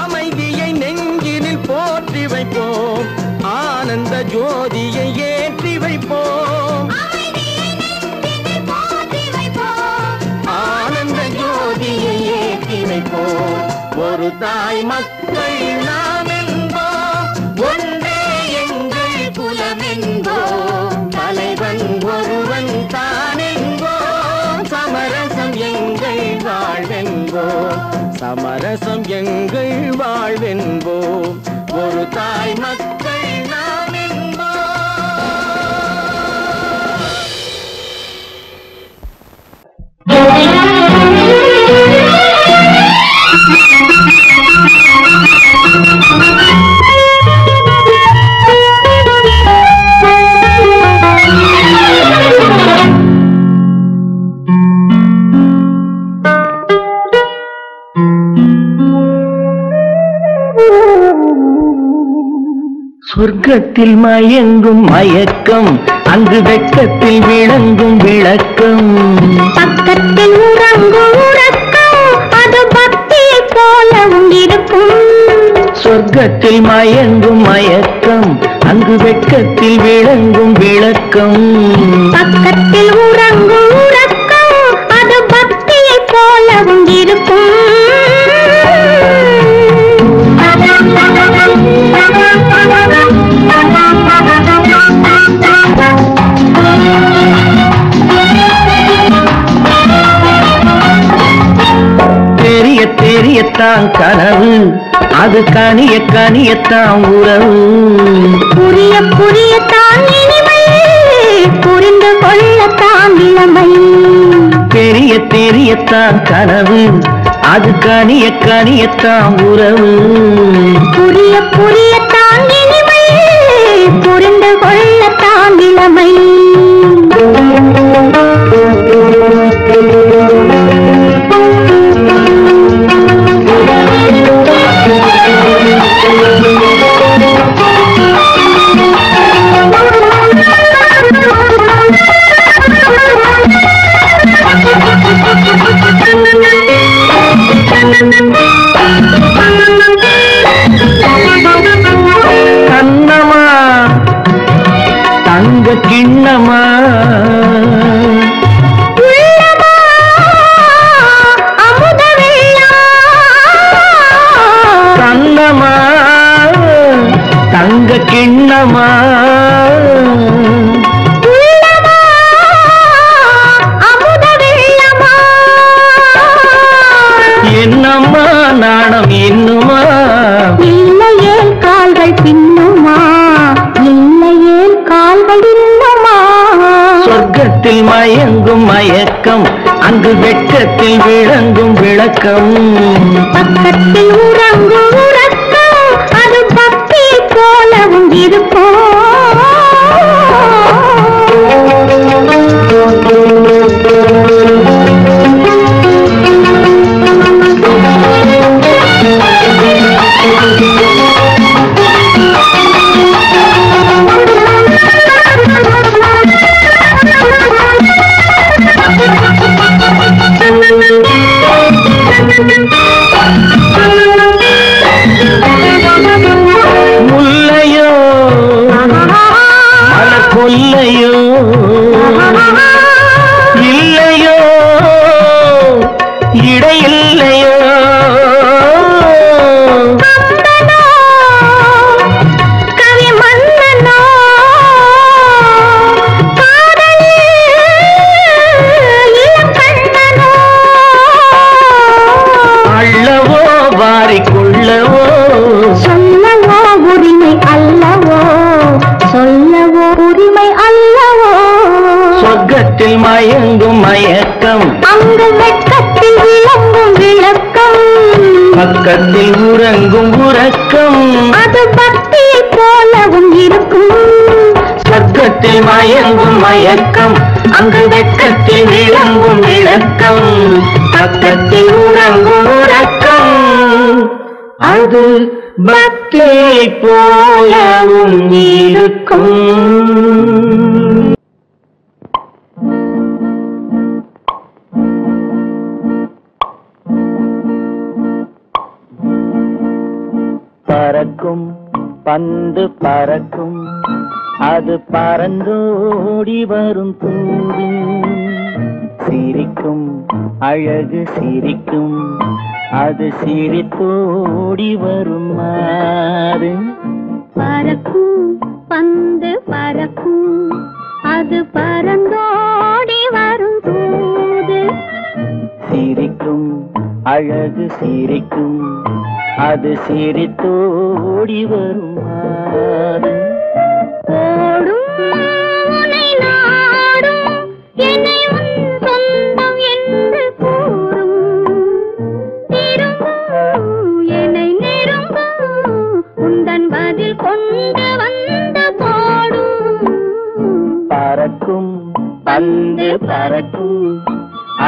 அமைதியை நெஞ்சினில் போற்றி வைப்போம், ஆனந்த ஜோதியை ஏற்றி வைப்போம், அமைதியை நெஞ்சினில் போற்றி வைப்போம், ஆனந்த ஜோதியை ஏற்றி வைப்போம். ஒரு தாய் மக்கள் நாம் என்போம், ஒன்றே எங்கள் குலம் என்போம், தலைவன் ஒருவன் தான் என்போம், சமரசம் எங்கள் வாழ்வென்போம், சமரசம் எங்கள் வாழ்வென்போம். ஒரு தாய் மக்கள் நாம் சொர்க்கத்தில் மயங்கும் மயக்கம், அங்கு வெட்கத்தில் விளங்கும் விளக்கம், பக்கத்தில் உறங்கும் உறக்கம், அது பக்தியை போலவும் இருக்கும். சொர்க்கத்தில் மயங்கும் மயக்கம், அங்கு வெட்கத்தில் விளங்கும் விளக்கம், பக்கத்தில் உறங்கும் உறக்கம், அது பக்தியை போலவும் இருக்கும். தெரிய தெரியத்தான் கனவு, அது கனிய கனியத்தான் உறவு, புரிய புரியத்தான் இனிமை, புரிந்து கொள்ளத்தான் இளமை. தெரிய தெரியத்தான் கனவு, அது கனியத்தான் உறவு. புரிய புரியத்தான் இனிமை, புரிந்து கொள்ளத்தான் இளமை. கண்ணமா தங்க கிண்ணமா அமுத வெள்ளா, கண்ணமா தங்க கிண்ணமா அமுத வெள்ளமா. என்னம்மா நாணம் இன்னுமா? இல்லையேல் கால்கள் பின்னுமா, இல்லையேல் கால்கள் இன்னுமா. சொர்க்கத்தில் மயங்கும் மயக்கம், அங்கு வெட்கத்தில் விளங்கும் விளக்கம். பக்கத்தில் உறங்கும் உறக்கம், அது பக்தி போலவும் இருக்கும். முல்லையோ மலர் கொல்லையோ, இல்லையோ இடையில்லையோ. கவி மன்னனோ காதலில் இளங்கண்ணனோ, அள்ளவோ வாரிக்குள்ளவோ, சொல்லவோ உரிமை அல்லவோ, சொல்லவோ உரிமை அல்லவோ. சொர்க்கத்தில் மயங்கும் மயக்கம், அங்கு வெட்கத்தில் விளங்கும் விளக்கம். பக்கத்தில் உறங்கும் உறக்கம். அது பக்தி போலவும் இருக்கும். சொர்க்கத்தில் மயங்கும் மயக்கம், அங்கு வெட்கத்தில் விளங்கும் விளக்கம். பக்கத்தில் உறங்கும் உறக்கம். அது பக்தி போலவும் இருக்கும். பறக்கும் பந்து பறக்கும், அது பறந்தோடி வரும் தூது. சிரிக்கும் அழகு சிரிக்கும், அது சிரித்தோடி வரும் மாறு. பறக்கும் பந்து பறக்கும், அது பறந்தோடி வரும் தூது. சிரிக்கும் அழகு சிரிக்கும், அது சிரித்தோடி வரும் மாறு. ஓடும் உன்னை நாடும், என்னை உன் சொந்தம் என்று கூறும். திரும்பும் என்னை நெருங்கும், உந்தன் பதில் கொண்டு வந்து போடும். பறக்கும் பந்து பறக்கும்,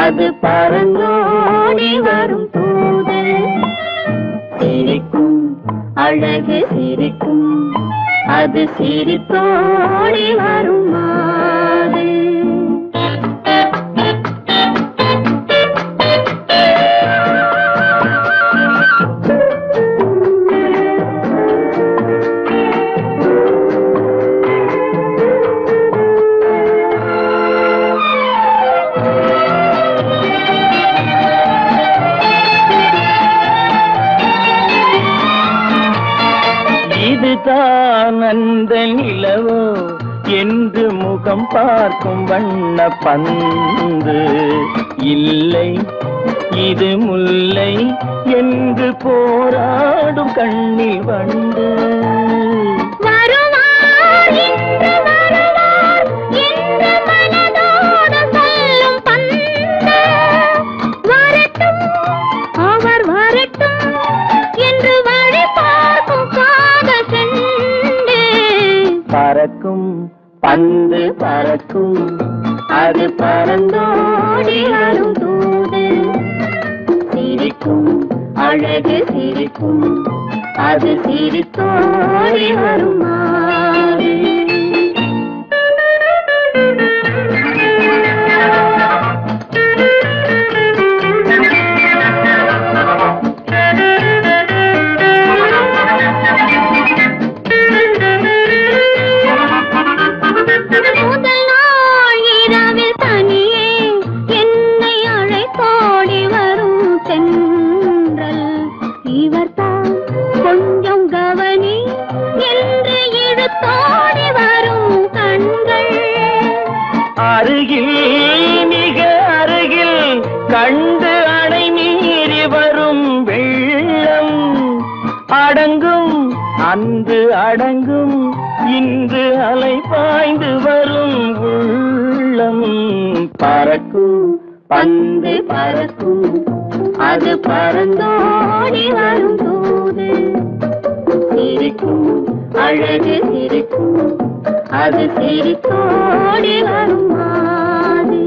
அது பறந்தோடி வரும் தூது. சிரிக்கும் அழகு சிரிக்கும், அது சிரித்தோடி வரும் மாறு. இதுதான் அந்த நிலவோ என்று முகம் பார்க்கும் வண்ண பந்து. இல்லை இது முல்லை என்று போராடும் கண்ணில் வண்டு. வருவார் இன்று வருவார் என்று மனதோடு சொல்லும் பந்து. வரட்டும் ஆ பந்து பறக்கும் அது பறந்தோடி வரும் தூது சிரிக்கும் அழகு சிரிக்கும் அது சிரித்தோடி வரும் மாறு அருகில் மிக அருகில் கண்டு அணை மீறி வரும் வெள்ளம் அடங்கும் அன்று அடங்கும் இன்று அலை பாய்ந்து வரும் உள்ளம் பறக்கும் பந்து பறக்கும் அது பறந்தோடி வரும் தூது சிரிக்கும் அழகு சிரிக்கும் அது சிரித்தோடி வரும் மாது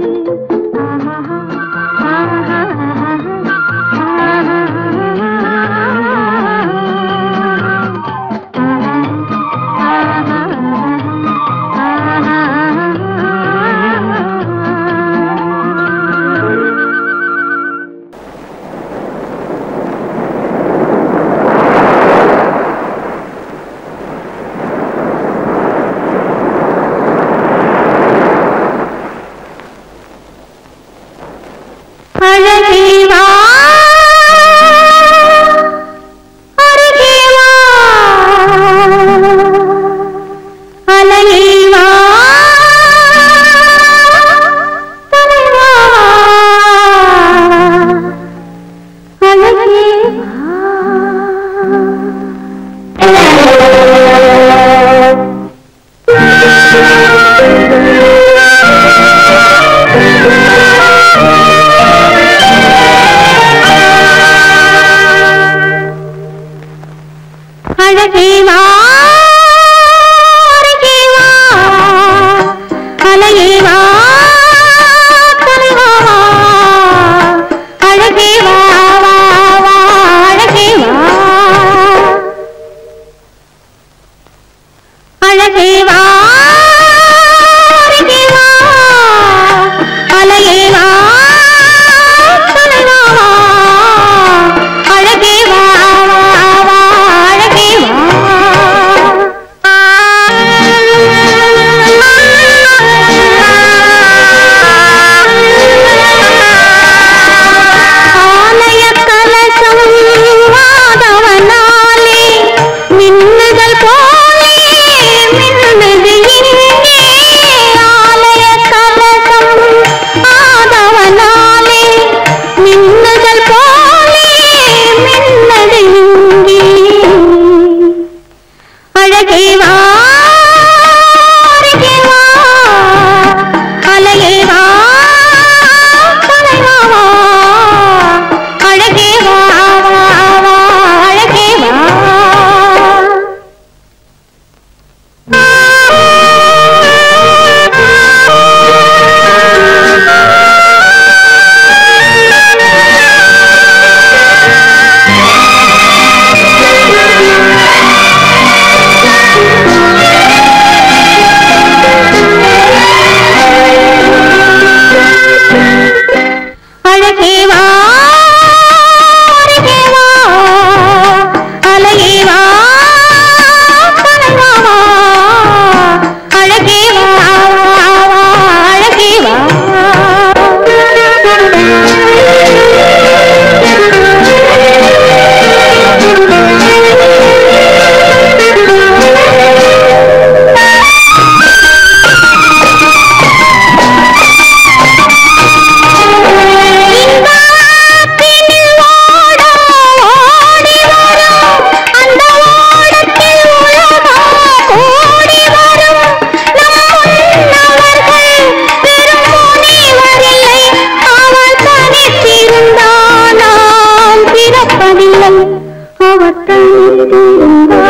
அவற்றை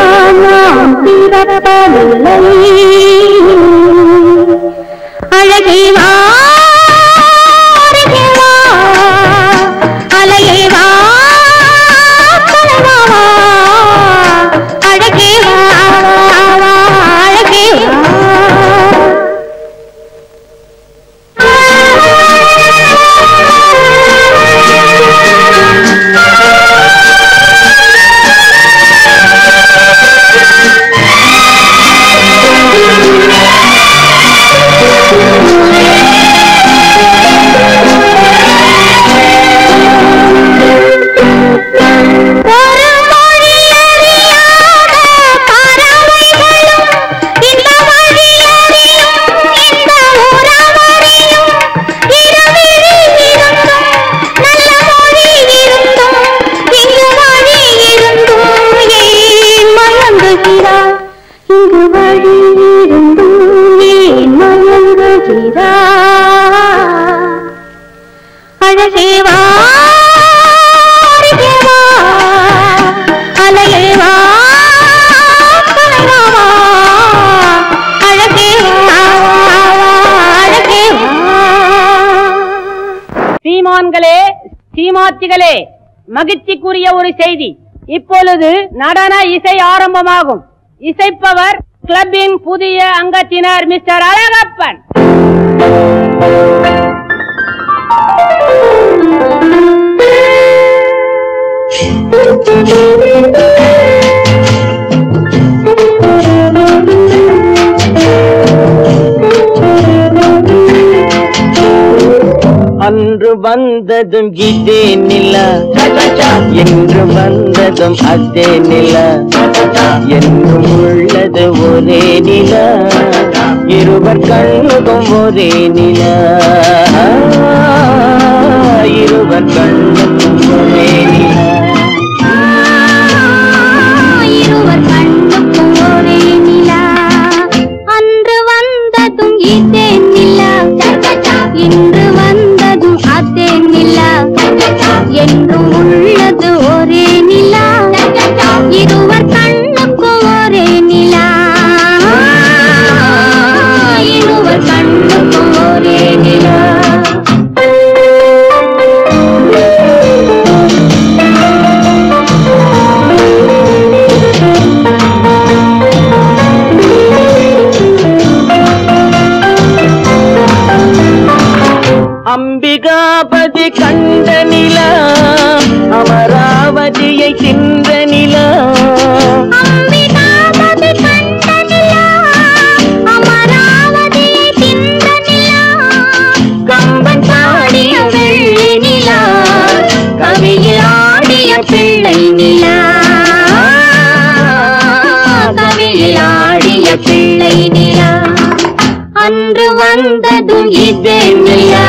நாம் பிறப்பதில்லை அழைக்கிறா அழகேவா அழகேவா சீமான்களே சீமாத்திகளே, மகிழ்ச்சிக்குரிய ஒரு செய்தி. இப்பொழுது நடன இசை ஆரம்பமாகும். இசைப்பவர் கிளப்பின் புதிய அங்கத்தினர் மிஸ்டர் அழகப்பன். அன்று வந்ததும் இதே நிலா, என்று வந்ததும் அதே நிலா, என்றும் உள்ளது ஒரே நிலா, இருவர் கண்ணுக்கும் ஒரே நிலா, இருவர் கண்ணுக்கும் ஒரே நிலா, இருவர் கண்ணுக்கும் ஒரே நிலா. அன்று வந்ததும் இதே நிலா, இன்று வந்ததும் அதே நிலா, என்றும் உள்ளது ஒரே நிலா, இருவர் கண்ணுக்கும் ஒரே நிலா, இருவர் கண்ணுக்கும் ஒரே நிலா. அம்பிகாபதி கண்ட நிலா, அமராவதியை தின்ற நிலா, அம்பிகாபதி கண்ட நிலா, அமராவதியை தின்ற நிலா, கம்பன் பாடிய வெள்ளி நிலா, கவியில் ஆடிய பிள்ளை நிலா, கவியில் ஆடிய பிள்ளை நிலா. அன்று வந்ததும் இதே நிலா,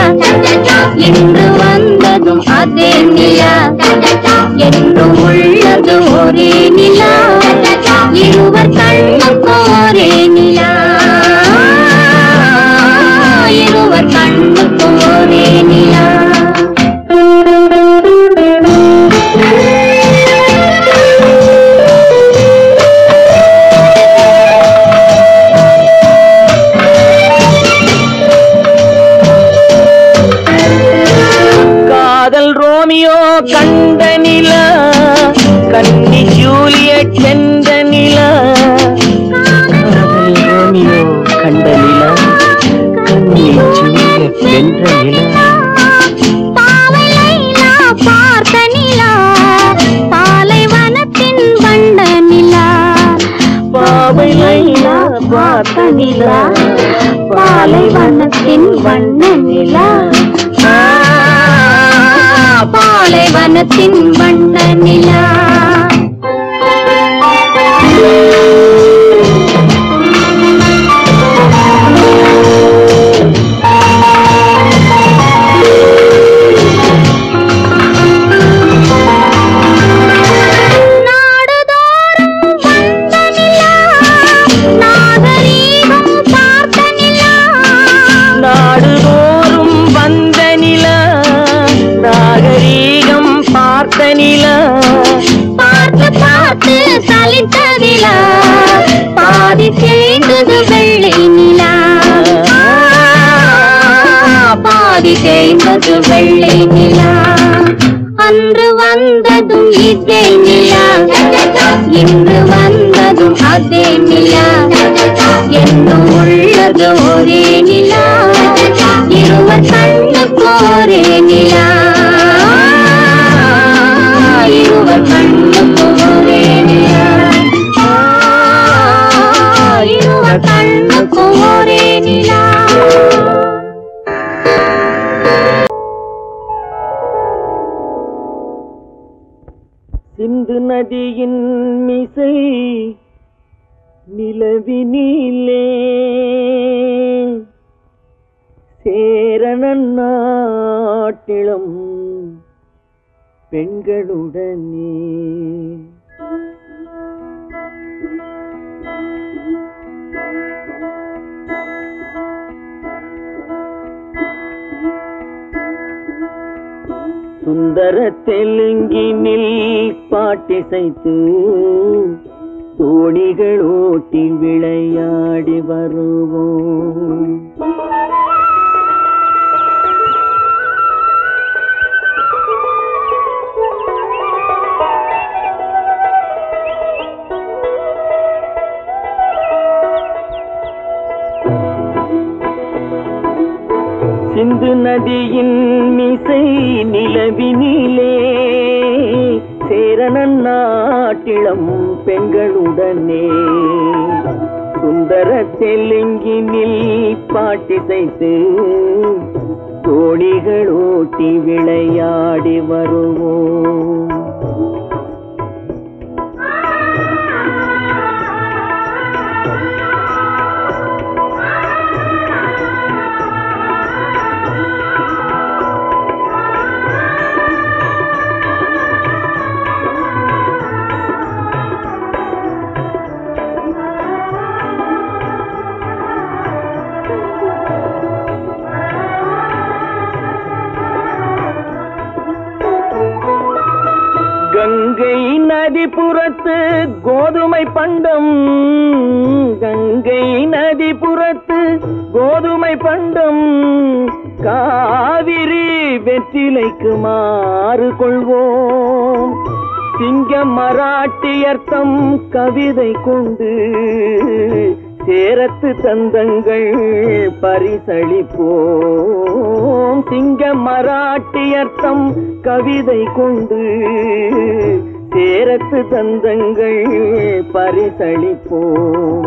இன்று வந்ததும் அதே நிலா, என்றும் உள்ளது ஒரே நிலா, இருவர் கண்ணுக்கும் ஒரே நிலா, இருவர் கண்ணுக்கும் ஒரே நிலா. ரோமியோ கண்ட நிலா, கன்னி ஜூலியட் சென்ற நிலா, காதல் ரோமியோ கண்ட நிலா, கன்னி ஜூலியட் வென்ற நிலா, பாவை லைலா பார்த்த நிலா, பாலைவனத்தின் வண்ட நிலா, பாவை லைலா பார்த்த நிலா, பாலைவனத்தின் வண்ண நிலா, பாலைவனத்தின் வண்ண நிலா. பார்த்து பார்த்து சலித்த நிலா, பாதி தேய்ந்தது வெள்ளை நிலா, பாதி தேய்ந்தது வெள்ளை நிலா. அன்று வந்ததும் இதே நிலா, இன்று வந்ததும் அதே நிலா, என்றும் உள்ளது ஒரே நிலா, இருவர் கண்ணுக்கு ஒரே நிலா, இருவர் கண்ணுக்கு ஒரே நிலா, இருவர் கண்ணுக்கு ஒரே நிலா. சிந்து நதியின் மிசை நிலவினிலே, சேரணன் நாட்டிலும் பெண்களுடனே, சுந்தர தெலுங்கினில் பாட்டிசைத்து தோணிகள் ஓட்டி விளையாடி வருவோம். சிந்து நதியின் மிசை நிலவினிலே சேரனன் நாட்டிளம் பெண்களுடனே சுந்தர தெலுங்கினில் பாட்டிசைத்து தோணிகள் ஓட்டி விளையாடி வருவோம். கங்கை நதிபுறத்து கோதுமை பண்டம், கங்கை நதிபுறத்து கோதுமை பண்டம், காவிரி வெற்றிலைக்கு மாறு கொள்வோம். சிங்க மராட்டியர்த்தம் கவிதை கொண்டு சேரத்து தந்தங்கள் பரிசளிப்போம். சிங்க மராட்டியர்த்தம் கவிதை கொண்டு சேரத்து தந்தங்கள் பரிசளிப்போம்.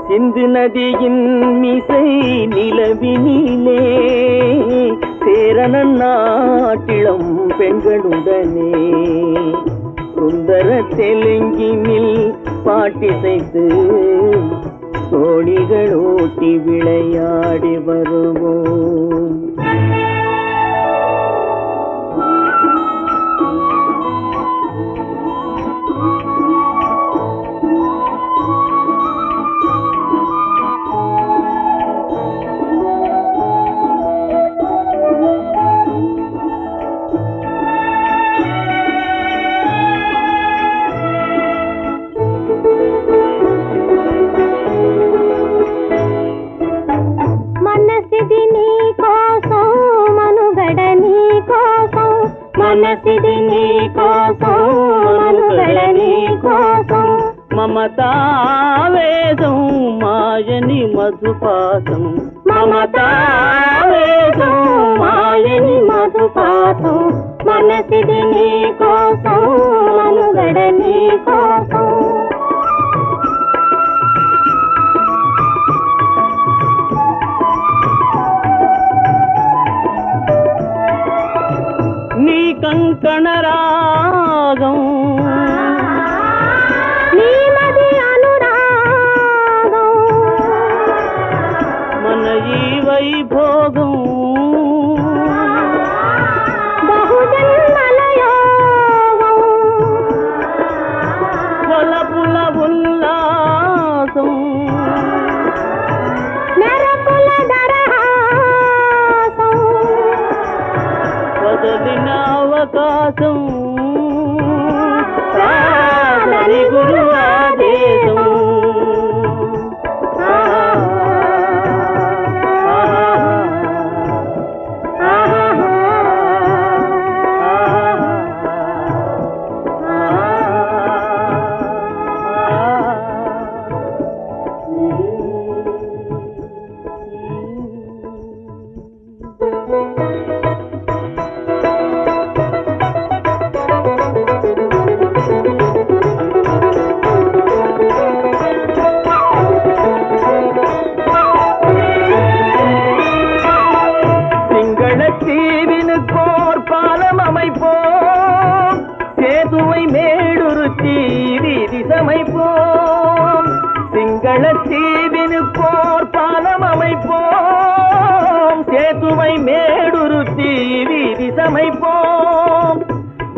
சிந்து நதியின் மிசை நிலவினிலே சேரனன் நாட்டிளம் பெண்களுடனே சுந்தர தெலுங்கினில் பாட்டிசைத்து தோணிகள் ஓட்டி விளையாடி வருவோம். మనసిది నీ కోసం మనుగడ నీ కోసం మమతావేదం మాయని మధుపాసం మమతావేదం మాయని మధుపాసం మనసిది నీ కోసం మనుగడ నీ కోసం కంకణ రాగం నీమది అనురాగం మన ఈ వైభోగం బహుజన్మల యోగం వలపుల ఉల్లాసం మెరపుల దరహాసం వదలిన అవకాశం సాధని గురు ఆదేశం சிங்களத்தீவினுக்கோர் பாலம் அமைப்போம் சேதுவை மேடுருத்தி வீதி சமைப்போம்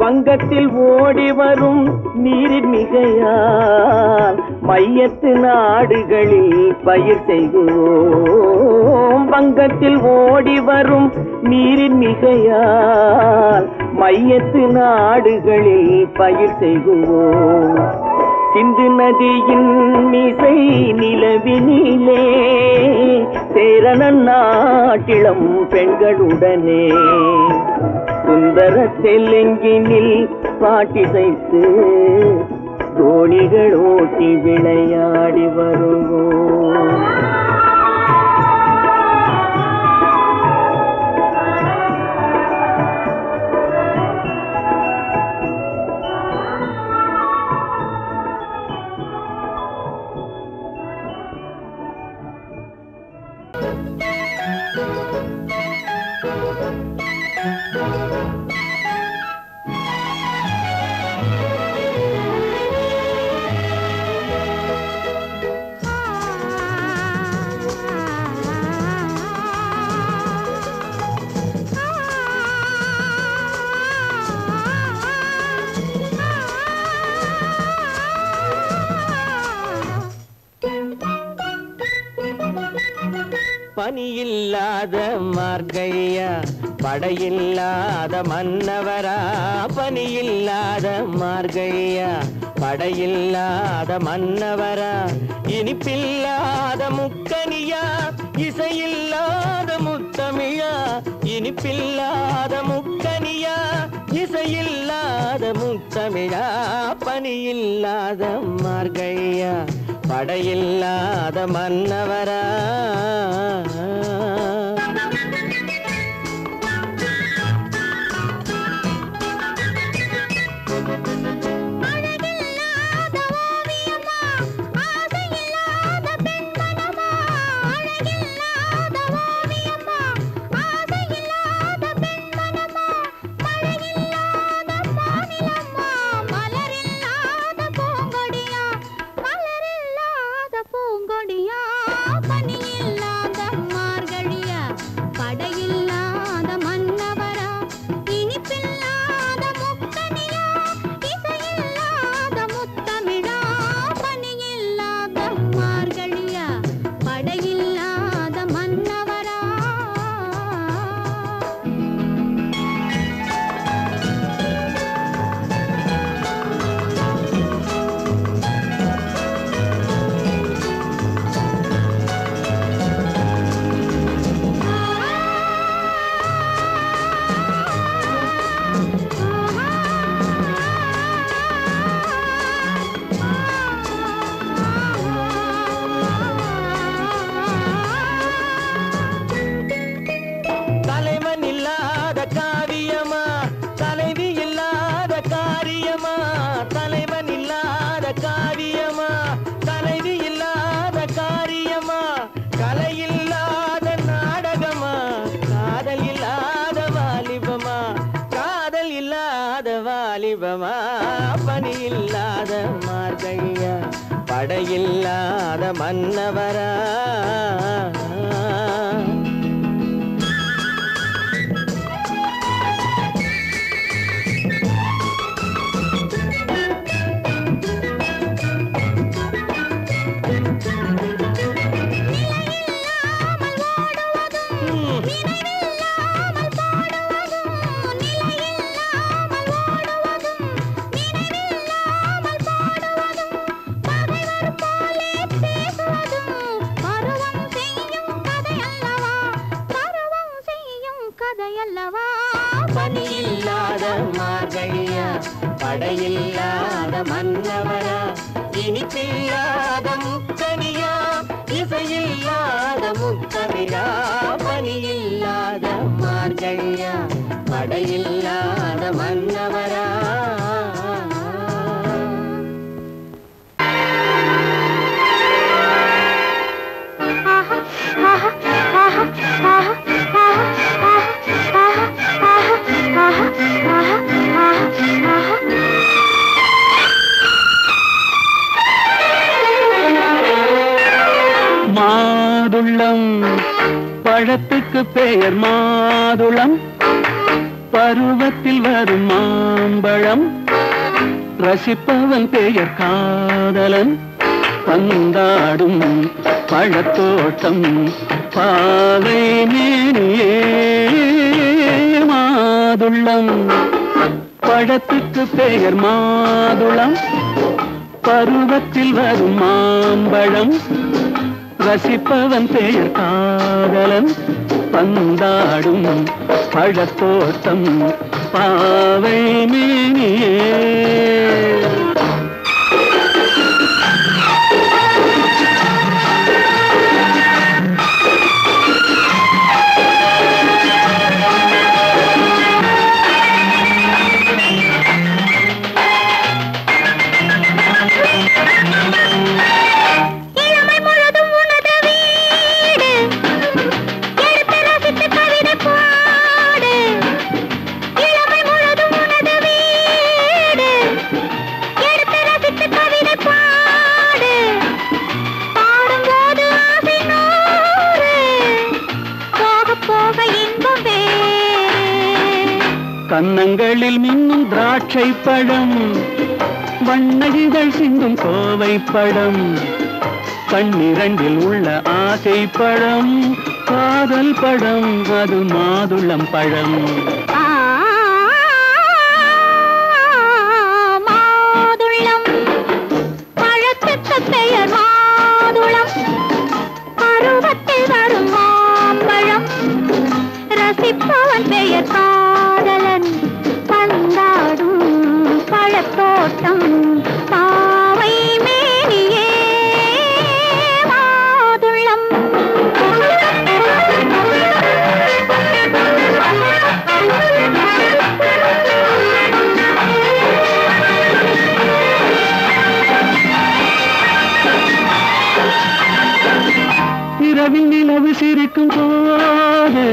வங்கத்தில் ஓடி வரும் நீரின் மிகையால் மையத்து நாடுகளில் பயிர் செய்வோம் வங்கத்தில் ஓடி வரும் நீரின் மிகையால் மையத்து நாடுகளில் பயிர் செய்குவோம். சிந்து நதியின் மீசை நிலவினிலே சேரணன் நாட்டிளம் பெண்களுடனே சுந்தர தெலுங்கினில் பாட்டிசைத்து தோணிகள் ஓட்டி விளையாடி வருவோம். பனியில்லாத மார்கழியா படையில்லாத மன்னவரா, பனியில்லாத மார்கழியா படையில்லாத மன்னவரா, இனிப்பில்லாத முக்கனியா இசையில்லாத முத்தமிழா, இனிப்பில்லாத முக்கனியா இசையில்லாத முத்தமிழா, பனியில்லாத மார்கழியா படையில்லாத மன்னவரா. பனியில்லாத மார்கழியா படையில்லாத மன்னவரா. பனியில்லாத மார்கழியா படையில்லாத மன்னவரா, இனிப்பில்லாத முக்கனியா இசையில்லாத முத்தமிழா, பனியில்லாத மார்கழியா படையில்லாத மன்னவரா. மாதுளம் பழத்துக்கு பெயர் மாதுளம், பருவத்தில் வரும் மாம்பழம், ரசிப்பவன் பெயர் காதலன், பந்தாடும் பழத்தோட்டம் பாவை மேனியே. மாதுளம் பழத்துக்கு பெயர் மாதுளம், பருவத்தில் வரும் மாம்பழம், ரசிப்பவன் பெயர் காதலன், பந்தாடும் பழத்தோட்டம் பாவை மேனியே. கன்னங்களில் மின்னும் திராட்சை பழம், வண்ணகிகள் சிந்தும் கோவை பழம், கண்ணிரண்டில் உள்ள ஆசை பழம், காதல் பழம், அது மாதுளம் பழம். மாதுளம் பழத்துக்கு பெயர் மாதுளம், பருவத்தில் வரும் மாம்பழம், ரசிப்பவன் பெயர் காதலன், பந்தாடும் பழத்தோட்டம் பாவை மேனியே மாதுளம். இரவில் நிலவு சிரிக்கும் போது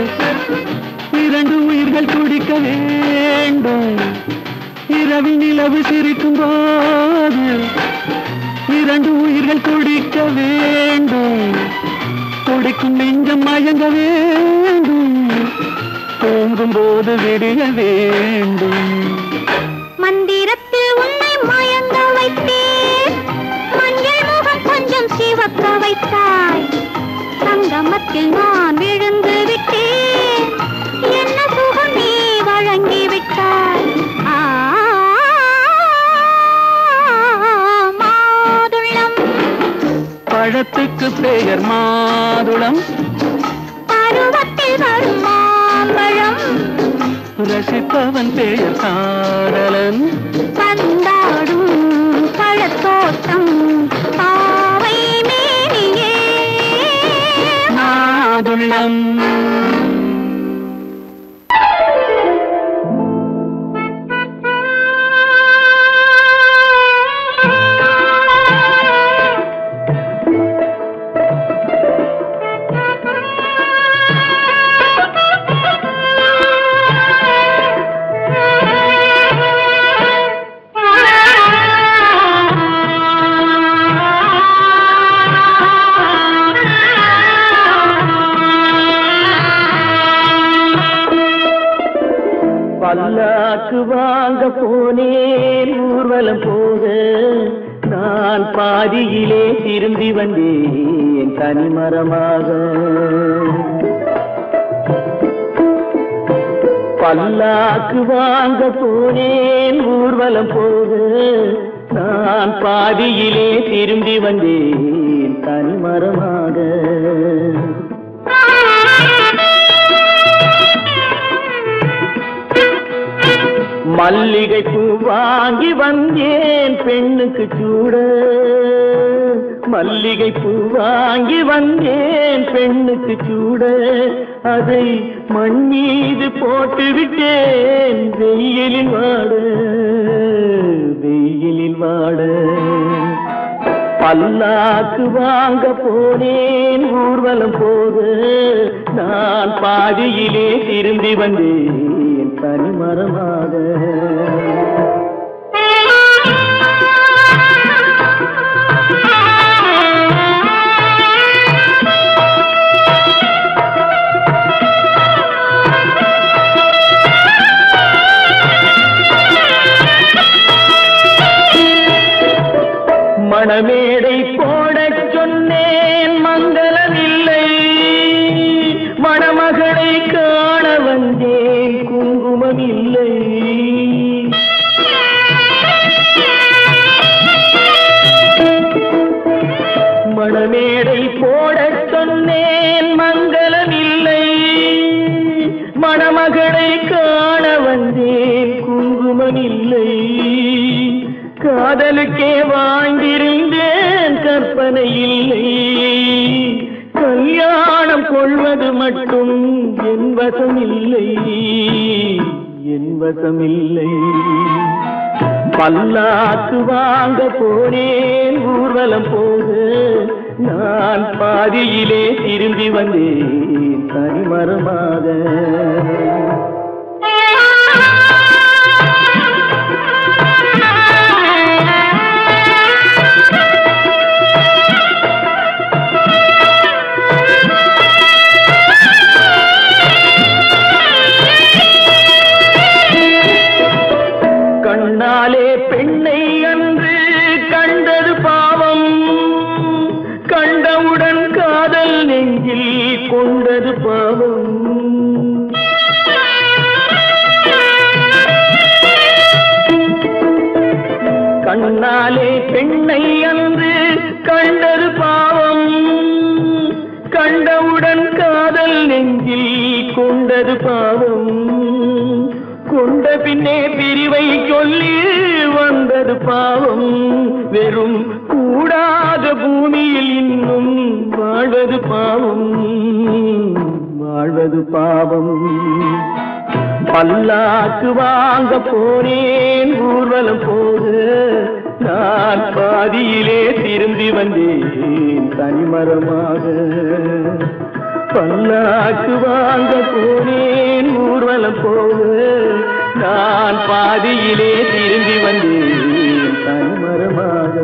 இரண்டு உயிர்கள் துடிக்க வேண்டும். இரவில் நிலவு சிரிக்கும் போது இரண்டு உயிர்கள் துடிக்க வேண்டும். துடிக்கும் நெஞ்சம் மயங்க வேண்டும், தூங்கும் போது விடிய வேண்டும். மந்திரத்தில் உன்னை மயங்க வைத்தேன், மஞ்சள் முகம் கொஞ்சம் சிவக்க வைத்தாய், சங்கமத்தில் நான் விழுந்து விட்டேன், என்ன சுகம் நீ வழங்கி விட்டாய். மாதுளம் பழத்துக்கு பெயர் மாதுளம், பருவத்தில் வரும் மாம்பழம், ரசிப்பவன் பெயர் காதலன், பந்தாடும் பழத்தோட்டம் பாவை மேனியே மாதுளம். பல்லாக்கு வாங்க போனேன் ஊர்வலம் போக, நான் பாதியிலே திரும்பி வந்தேன் தனிமரமாக. பல்லாக்கு வாங்க போனேன் ஊர்வலம் போக, நான் பாதியிலே திரும்பி வந்தேன் தனிமரமாக. மல்லிகை பூ வாங்கி வந்தேன் பெண்ணுக்கு சூட, மல்லிகை பூ வாங்கி வந்தேன் பெண்ணுக்கு சூட, அதை மண் மீது போட்டு விட்டேன் வெயிலில் வாட, வெயிலில் வாட. பல்லாக்கு வாங்க போனேன் ஊர்வலம் போக, நான் பாதியிலே திரும்பி வந்தேன் தனிமரமாக. மணமேடை போடச் சொன்னேன் மங்களமில்லை, மணமகளை காண வந்தேன் குங்குமமில்லை. வசமில்லை என் வசமில்லை பல்லாக்கு வாங்க போனேன் ஊர்வலம் போது நான் பாதியிலே திரும்பி வந்தேன் தனிமரமாக கண்ணாலே பெண்ணை அன்று கண்டது பாவம் கண்டவுடன் காதல் நெஞ்சில் கொண்டது பாவம் கண்ணாலே பெண்ணை அன்று கண்டது பாவம் கண்டவுடன் காதல் நெஞ்சில் கொண்டது பாவம் கொண்ட பின்னே பிரிவை சொல்லி வந்தது பாவம் வெறும் கூடாத பூமியில் இன்னும் வாழ்வது பாவம் வாழ்வது பாவம் பல்லாக்கு வாங்க போனேன் ஊர்வலம் போது நான் பாதியிலே திரும்பி வந்தேன் தனிமரமாக பல்லாக்கு வாங்க போனேன் ஊர்வலம் போது நான் பாதியிலே திரும்பி வந்தேன் தனிமரமாக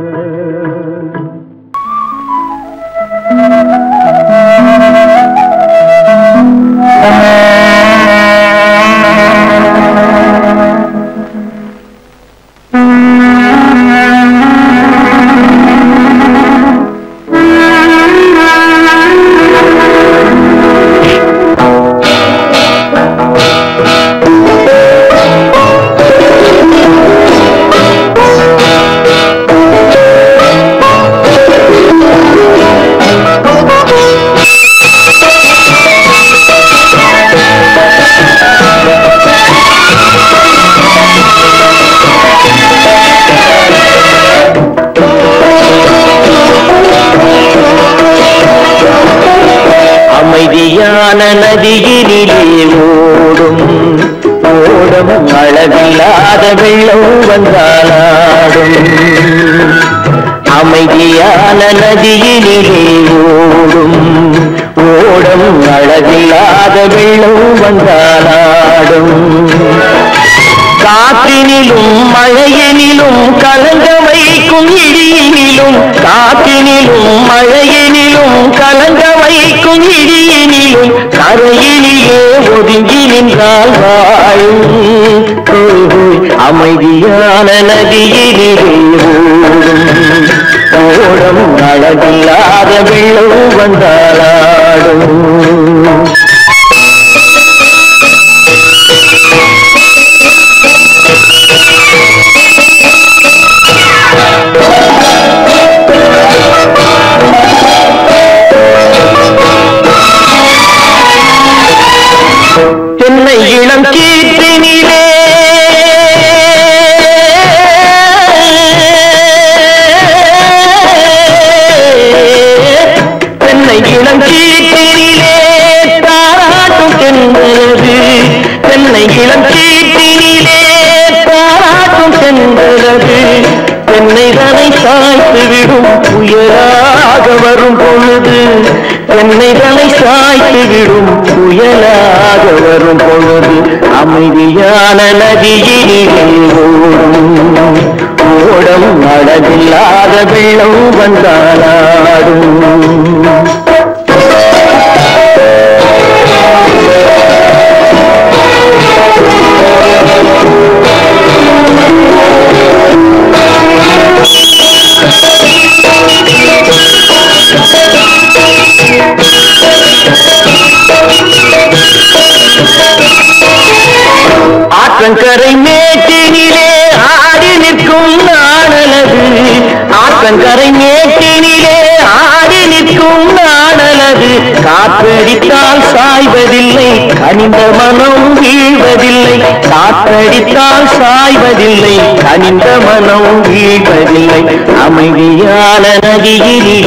அமைதியான நதியினிலே ஓடும் ஓடும் அளவில்லாத வெள்ளம் வந்தாலாடும் அமைதியான நதியினிலே ஓடும் ஓடும் அளவில்லாத வெள்ளம் வந்தாலாடும் காற்றினிலும் மழையினிலும் கலங்க வைக்கும் இடியினிலும் காற்றினிலும் மழையினிலும் கலங்க வைக்கும் இடியினிலும் கரையினிலே ஒதுங்கி நின்றால் வாழும் அமைதியான நதியினிலே ஓடும் அளவில்லாத வெள்ளம் வந்தாலாடும் தென்னை இளம் கீற்றினிலே தென்னை இளம் கீற்றினிலே தாராட்டும் தென்பது தென்னை இளம் கீற்றினிலே தாராட்டும் தென்பது தென்னைதனை சாய்த்து விடும் புயலாக வரும் பொழுது தென்னைதனை சாய்த்து விடும் புயலாக வரும் பொழுது அமைதியான நதியிலே ஓடும் ஓடும் அளவில்லாத வெள்ளம் வந்தாலாடும் ஆற்றங்கரை மேட்டினிலே ஆடி நிற்கும் நாணலது ஆற்றங்கரை மேட்டினிலே ஆடி நிற்கும் நாணலது காற்றடித்தால் சாய்வதில்லை கனிந்த மனம் வீழ்வதில்லை காற்றடித்தால் சாய்வதில்லை கனிந்த மனம் வீழ்வதில்லை அமைதியான நதியிலே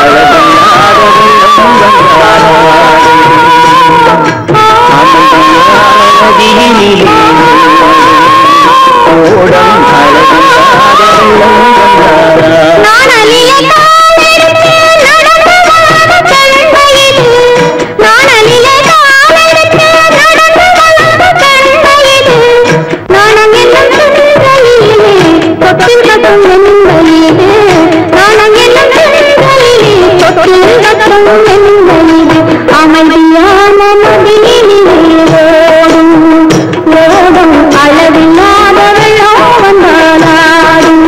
அளவில்லாத வெள்ளம் வந்தாலாடும் நதியினிலே ஓடம் அழகாத அமைதியான நதியினிலே ஓடும் அளவில்லாத வெள்ளம் வந்தாலாடும்.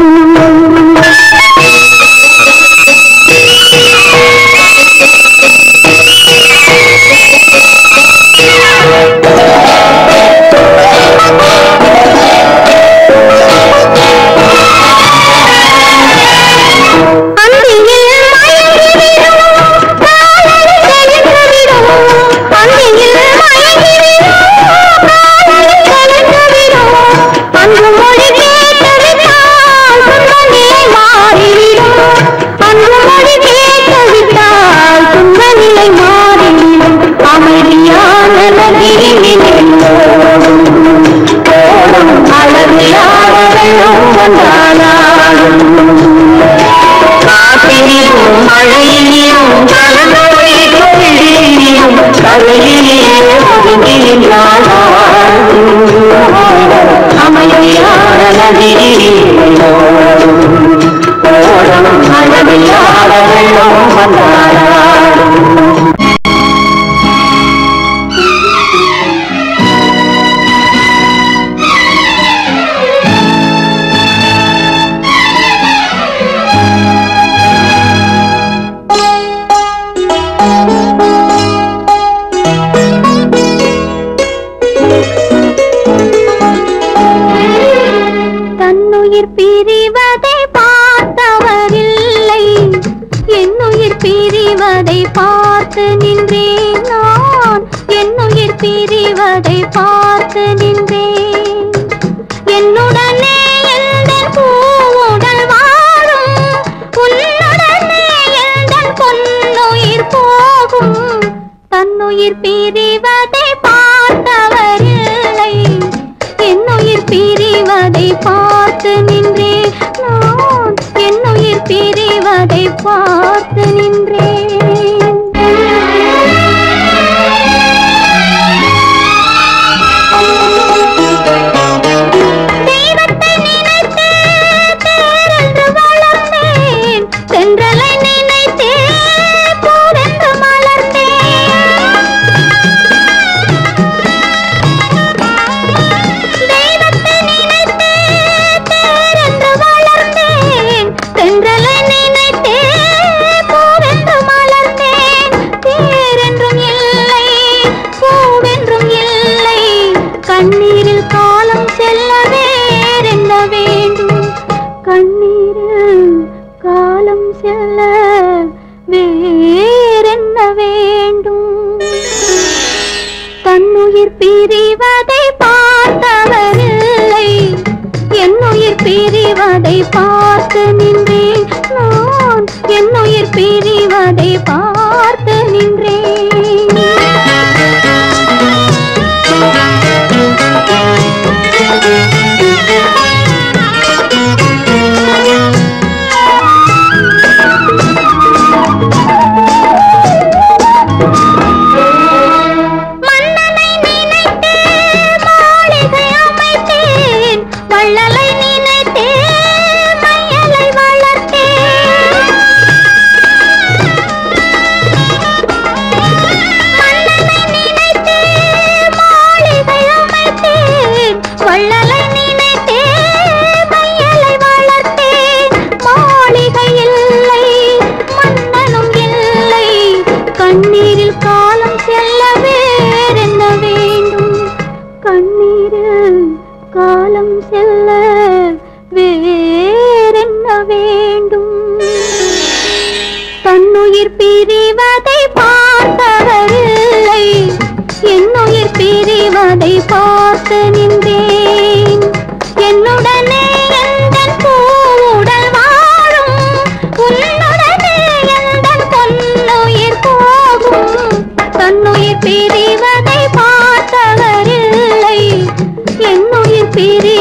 தன்னுயிர் பிரிவதை பார்த்தவரில்லை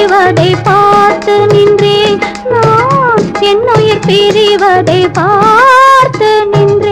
பிரிவதை பார்த்து நின்றேன் நான், என் உயிர் பிரிவதை பார்த்து நின்றேன்.